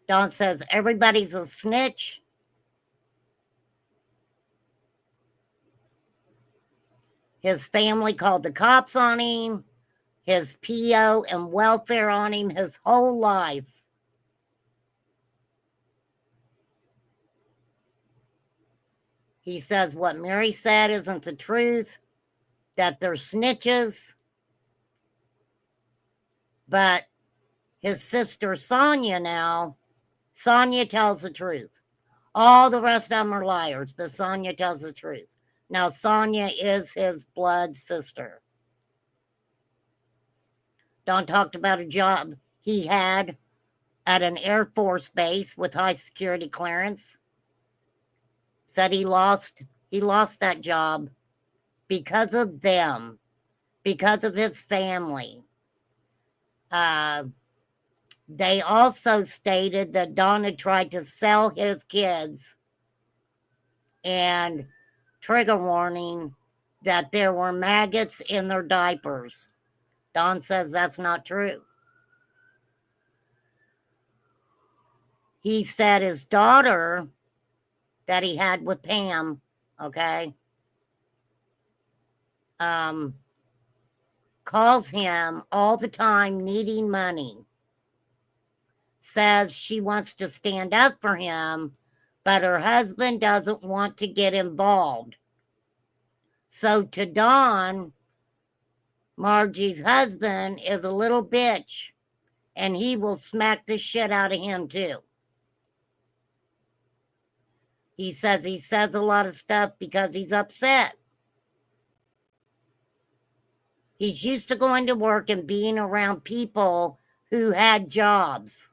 Don says, everybody's a snitch. His family called the cops on him, his PO and welfare on him his whole life. He says what Mary said isn't the truth, that they're snitches. But his sister Sonia tells the truth. All the rest of them are liars, but Sonia tells the truth. Now, Sonia is his blood sister. Don talked about a job he had at an Air Force base with high security clearance. Said he lost that job because of them, because of his family. They also stated that Don had tried to sell his kids, and trigger warning that there were maggots in their diapers. Don says that's not true. He said his daughter that he had with Pam, okay, calls him all the time needing money, says she wants to stand up for him, but her husband doesn't want to get involved. So to Don, Margie's husband is a little bitch, and he will smack the shit out of him too. He says a lot of stuff because he's upset. He's used to going to work and being around people who had jobs.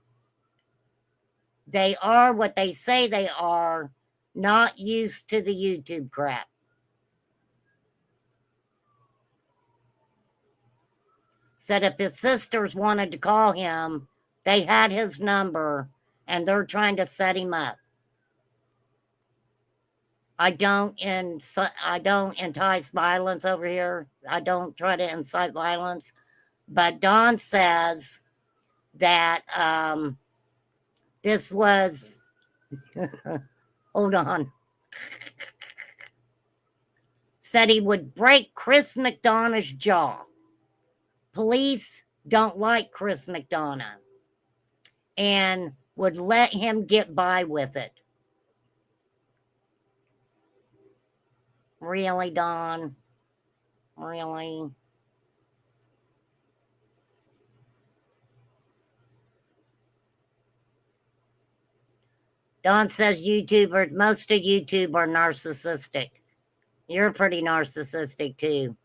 They are what they say they are, not used to the YouTube crap. Said if his sisters wanted to call him, they had his number and they're trying to set him up. I don't entice violence over here. I don't try to incite violence. But Don says that this was, hold on, said he would break Chris McDonough's jaw. Police don't like Chris McDonough and would let him get by with it. Really, Don? Really? Don says YouTubers, most of YouTube are narcissistic. You're pretty narcissistic too.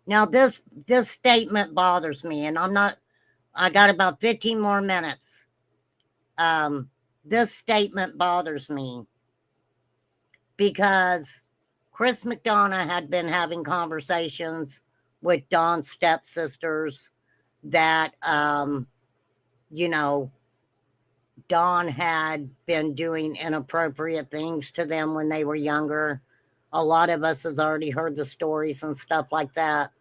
Now this statement bothers me, and I got about 15 more minutes. This statement bothers me because Chris McDonough had been having conversations with Don's stepsisters that, you know, Don had been doing inappropriate things to them when they were younger. A lot of us has already heard the stories and stuff like that.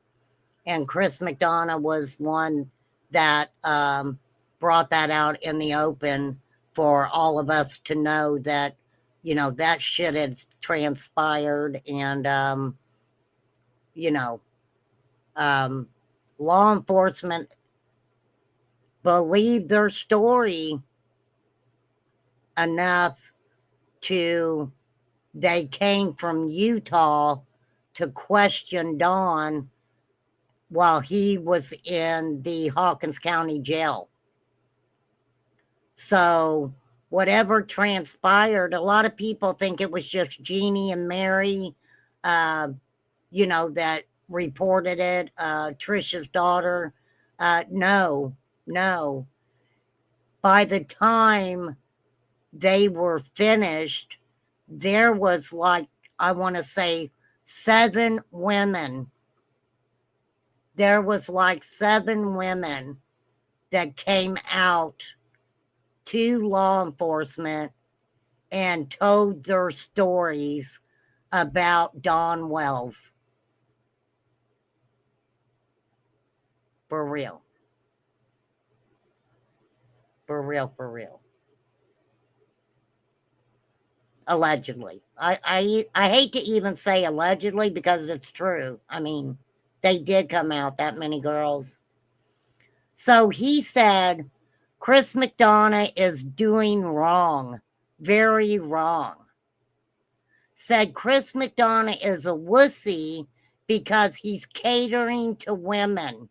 And Chris McDonough was one that brought that out in the open for all of us to know that, you know, that shit had transpired. And, you know, law enforcement believed their story enough to, they came from Utah to question Don while he was in the Hawkins County jail. So whatever transpired, a lot of people think it was just Jeannie and Mary, you know, that reported it, Trisha's daughter. No. By the time they were finished, there was like, I want to say 7 women. There was like 7 women that came out to law enforcement and told their stories about Don Wells. For real. For real. Allegedly. I hate to even say allegedly because it's true. I mean, they did come out, that many girls. So he said, Chris McDonough is doing wrong, very wrong. Said Chris McDonough is a wussy because he's catering to women.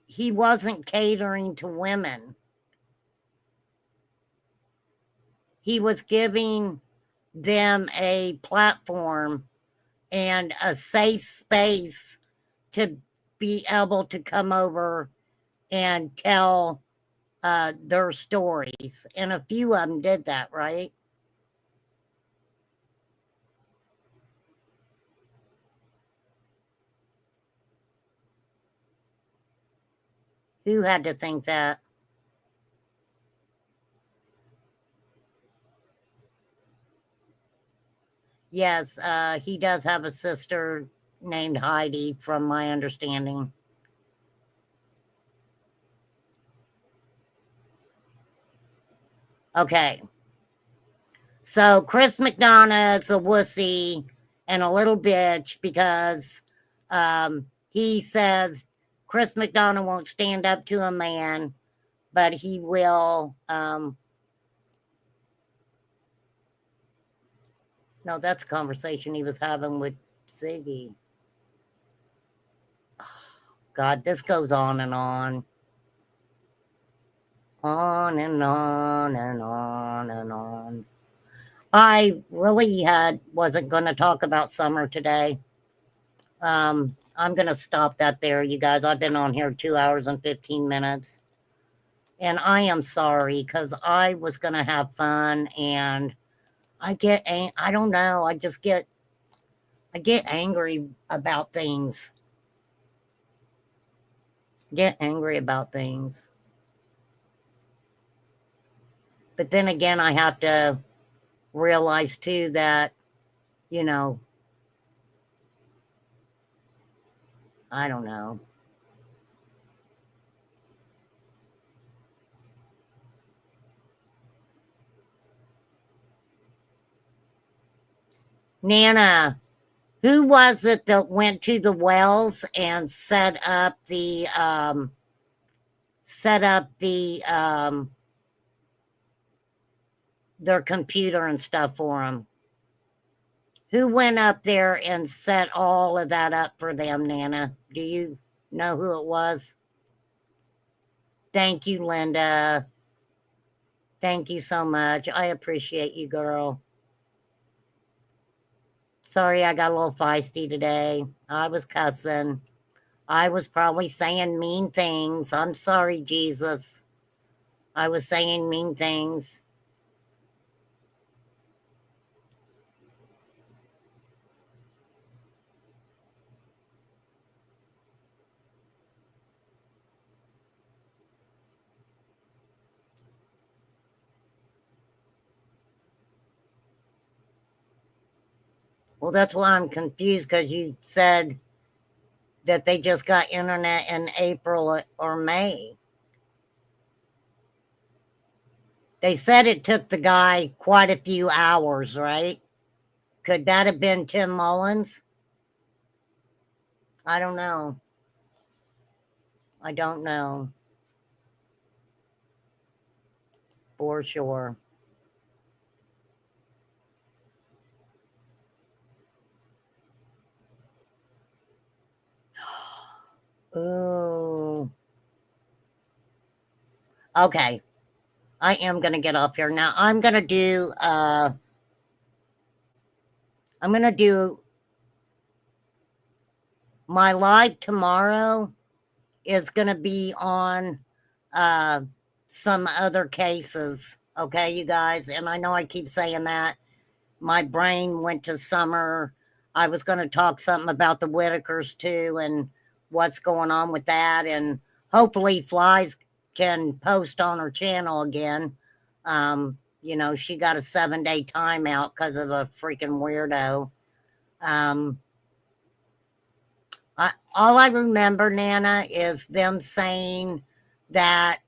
He wasn't catering to women. He was giving them a platform and a safe space to be able to come over and tell their stories. And a few of them did that, right? Who had to think that? Yes, he does have a sister named Heidi, from my understanding. Okay. So Chris McDonough is a wussy and a little bitch because he says Chris McDonough won't stand up to a man, but he will. No, that's a conversation he was having with Ziggy. God, this goes on and on. On and on and on and on. I really wasn't going to talk about summer today. I'm going to stop that there, you guys. I've been on here 2 hours and 15 minutes. And I am sorry because I was going to have fun and I don't know. I get angry about things. Get angry about things. But then again, I have to realize too that, you know, I don't know. Nana, who was it that went to the wells and set up the their computer and stuff for them? Who went up there and set all of that up for them, Nana? Do you know who it was? Thank you, Linda. Thank you so much. I appreciate you, girl. Sorry I got a little feisty today. I was cussing. I was probably saying mean things. I'm sorry, Jesus. I was saying mean things. Well, that's why I'm confused because you said that they just got internet in April or May. They said it took the guy quite a few hours, right? Could that have been Tim Mullins? I don't know. I don't know for sure. Ooh. Okay. I am gonna get off here. Now I'm gonna do my live tomorrow is gonna be on some other cases. Okay, you guys, and I know I keep saying that. My brain went to summer. I was going to talk something about the Whitakers too and what's going on with that. And hopefully Flies can post on her channel again. You know, she got a 7-day timeout because of a freaking weirdo. All I remember, Nana, is them saying that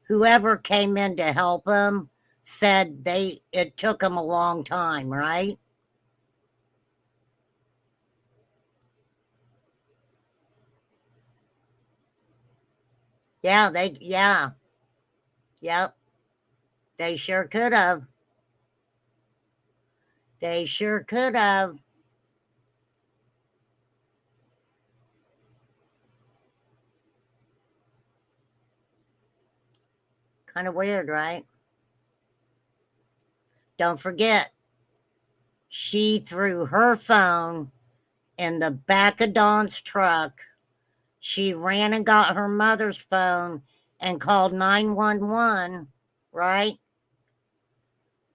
whoever came in to help them said it took them a long time, right? Yeah, yep, they sure could have. They sure could have. Kind of weird, right? Don't forget, she threw her phone in the back of Dawn's truck. She ran and got her mother's phone and called 911, right?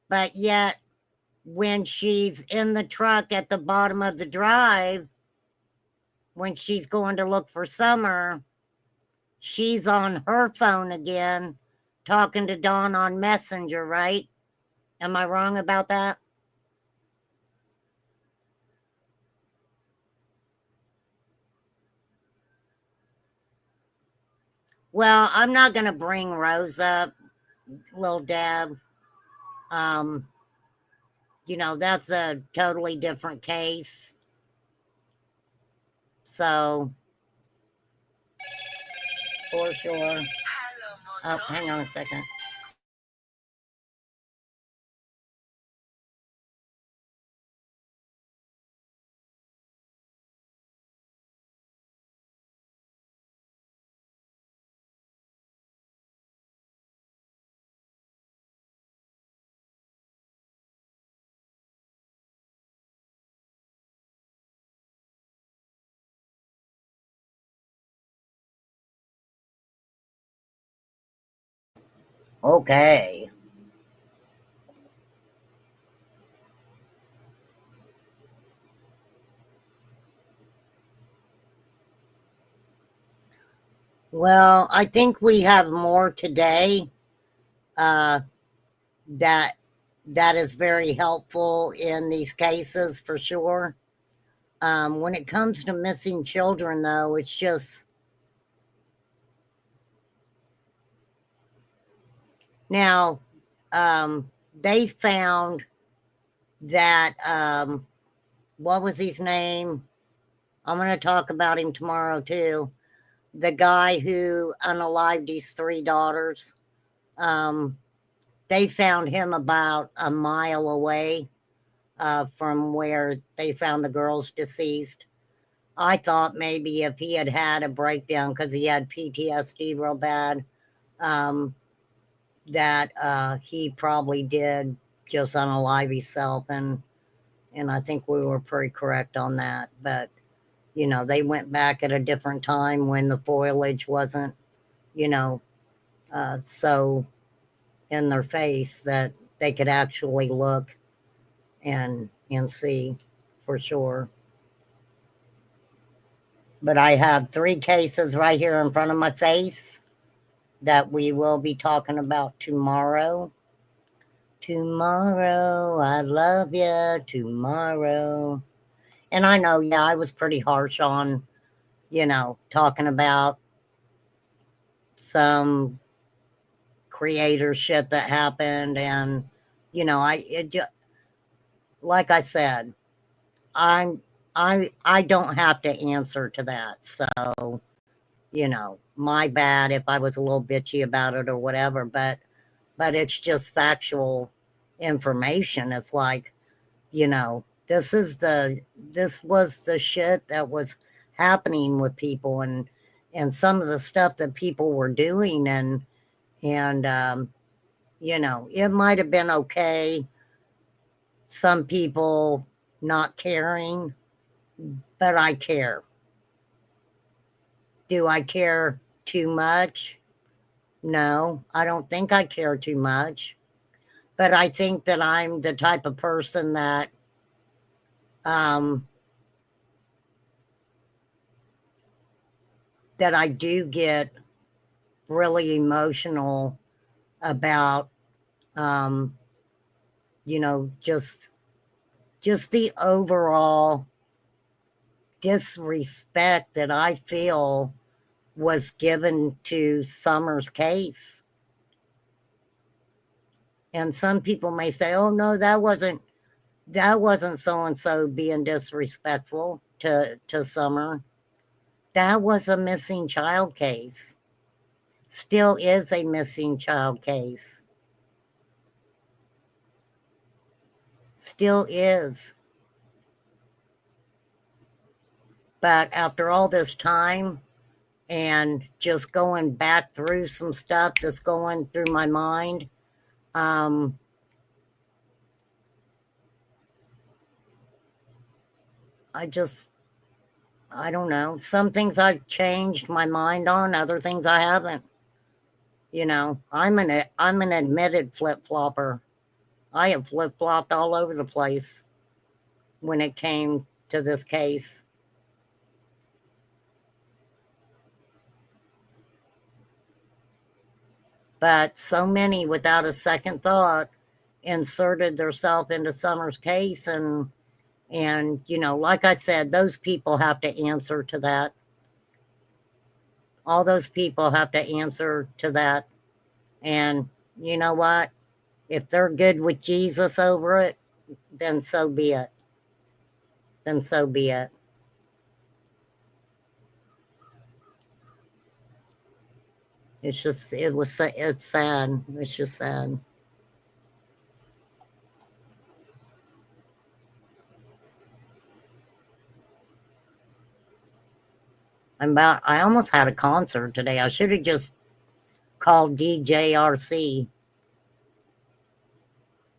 But yet, when she's in the truck at the bottom of the drive, when she's going to look for Summer, she's on her phone again, talking to Dawn on Messenger, right? Am I wrong about that? Well, I'm not going to bring Rose up, little Deb. Um, that's a totally different case. So, for sure. Oh, hang on a second. Okay. Well, I think we have more today. Uh, that that is very helpful in these cases for sure. When it comes to missing children, though, it's just now they found that what was his name? I'm going to talk about him tomorrow too. The guy who unalived his three daughters. Um, they found him about a mile away from where they found the girls deceased. I thought maybe if he had had a breakdown because he had PTSD real bad, um, that he probably did just unalive himself, and I think we were pretty correct on that. But they went back at a different time when the foliage wasn't, you know, so in their face that they could actually look and see for sure. But I have three cases right here in front of my face that we will be talking about tomorrow. Tomorrow, I love you. Tomorrow. And I know, yeah, I was pretty harsh on, talking about some creator shit that happened. And, like I said, I'm, I don't have to answer to that. So, my bad if I was a little bitchy about it or whatever, but it's just factual information. It's like, this was the shit that was happening with people, and some of the stuff that people were doing, and it might have been okay, some people not caring, but I care. Do I care too much? No, I don't think I care too much. But I think that I'm the type of person um, that I do get really emotional about, um, just the overall disrespect that I feel was given to Summer's case. And some people may say, "Oh no, that wasn't so and so being disrespectful to Summer. That was a missing child case. Still is a missing child case. Still is." But after all this time and just going back through some stuff that's going through my mind, um, I just, I don't know. Some things I've changed my mind on, other things I haven't. I'm an admitted flip flopper. I have flip flopped all over the place when it came to this case. But so many, without a second thought, inserted themselves into Summer's case, and like I said, those people have to answer to that All those people have to answer to that. And you know what? If they're good with Jesus over it, then so be it. Then so be it. It's just, it's sad. It's just sad. I almost had a concert today. I should have just called DJRC.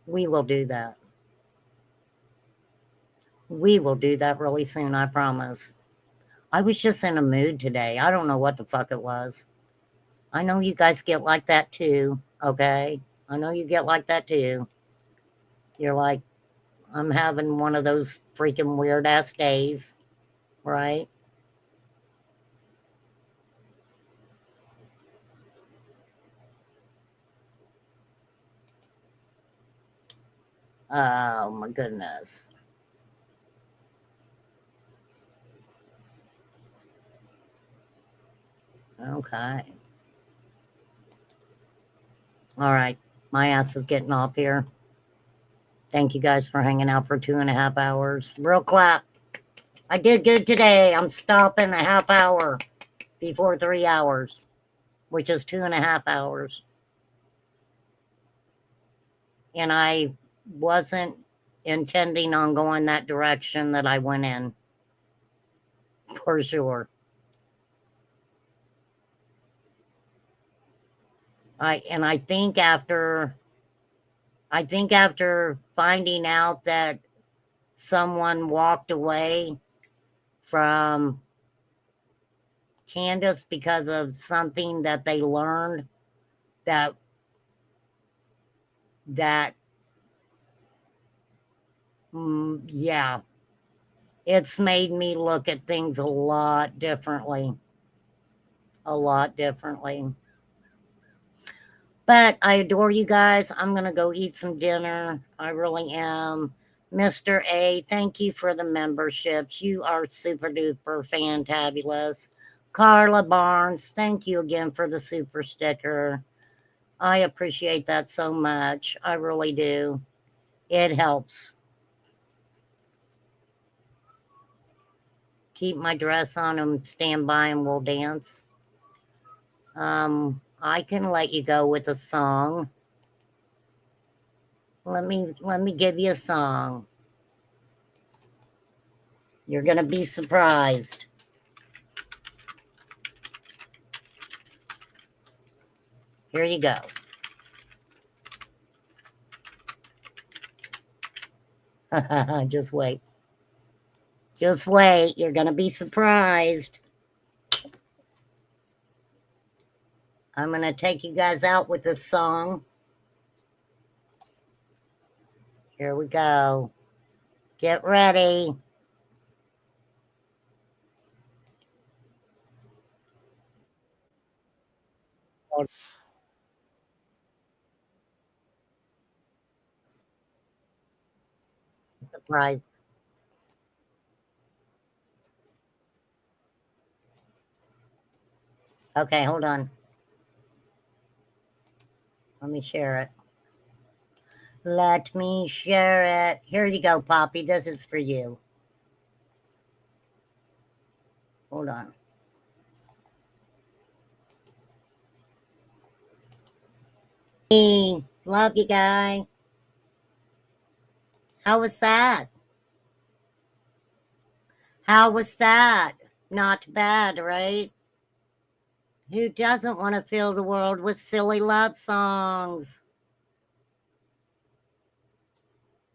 We will do that. We will do that really soon, I promise. I was just in a mood today. I don't know what the fuck it was. I know you guys get like that too, okay? I know you get like that too. You're like, I'm having one of those freaking weird ass days, right? Oh my goodness. Okay. All right. My ass is getting off here. Thank you guys for hanging out for 2.5 hours. Real clap. I did good today. I'm stopping a half hour before 3 hours, which is 2.5 hours. And I wasn't intending on going that direction that I went in, for sure. I think after finding out that someone walked away from Candace because of something that they learned that yeah, it's made me look at things a lot differently. A lot differently. But I adore you guys. I'm going to go eat some dinner. I really am. Mr. A, thank you for the memberships. You are super duper fantabulous. Carla Barnes, thank you again for the super sticker. I appreciate that so much. I really do. It helps. Keep my dress on and stand by and we'll dance. I can let you go with a song. Let me give you a song. You're gonna be surprised. Here you go. Just wait. Just wait. You're gonna be surprised. I'm gonna take you guys out with this song. Here we go. Get ready. Surprise. Okay, hold on. Let me share it. Let me share it. Here you go, Poppy. This is for you. Hold on. Hey, love you guys. How was that? How was that? Not bad, right? Who doesn't want to fill the world with silly love songs?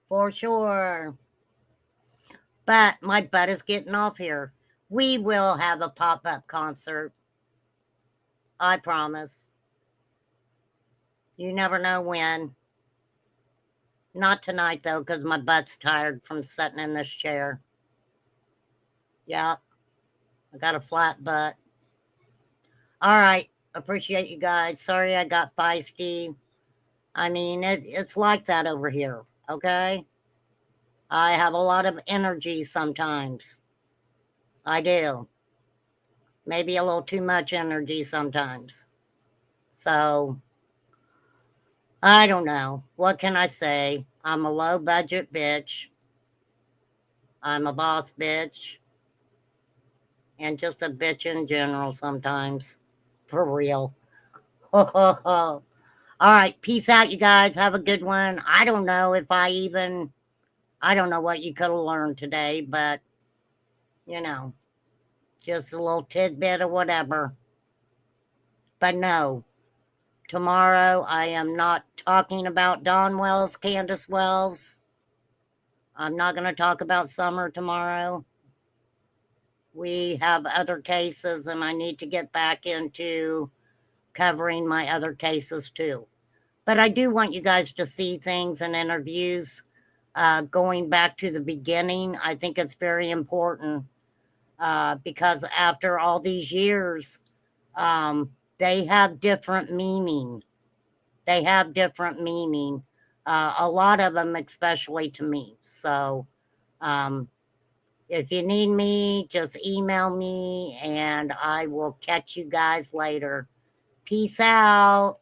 For sure. But my butt is getting off here. We will have a pop-up concert. I promise. You never know when. Not tonight, though, because my butt's tired from sitting in this chair. Yeah, I got a flat butt. All right. Appreciate you guys. Sorry I got feisty. I mean, it's like that over here, okay? I have a lot of energy sometimes. I do. maybe a little too much energy sometimes. So I don't know. What can I say? I'm a low budget bitch. I'm a boss bitch. And just a bitch in general sometimes. For real. All right. Peace out, you guys. Have a good one. I don't know if I don't know what you could have learned today, but, you know, just a little tidbit of whatever. But no, tomorrow I am not talking about Don Wells, Candace Wells. I'm not going to talk about Summer tomorrow. We have other cases, and I need to get back into covering my other cases too. But I do want you guys to see things in interviews. Going back to the beginning, I think it's very important because after all these years, they have different meaning. They have different meaning. A lot of them, especially to me. So, if you need me, just email me and I will catch you guys later. Peace out.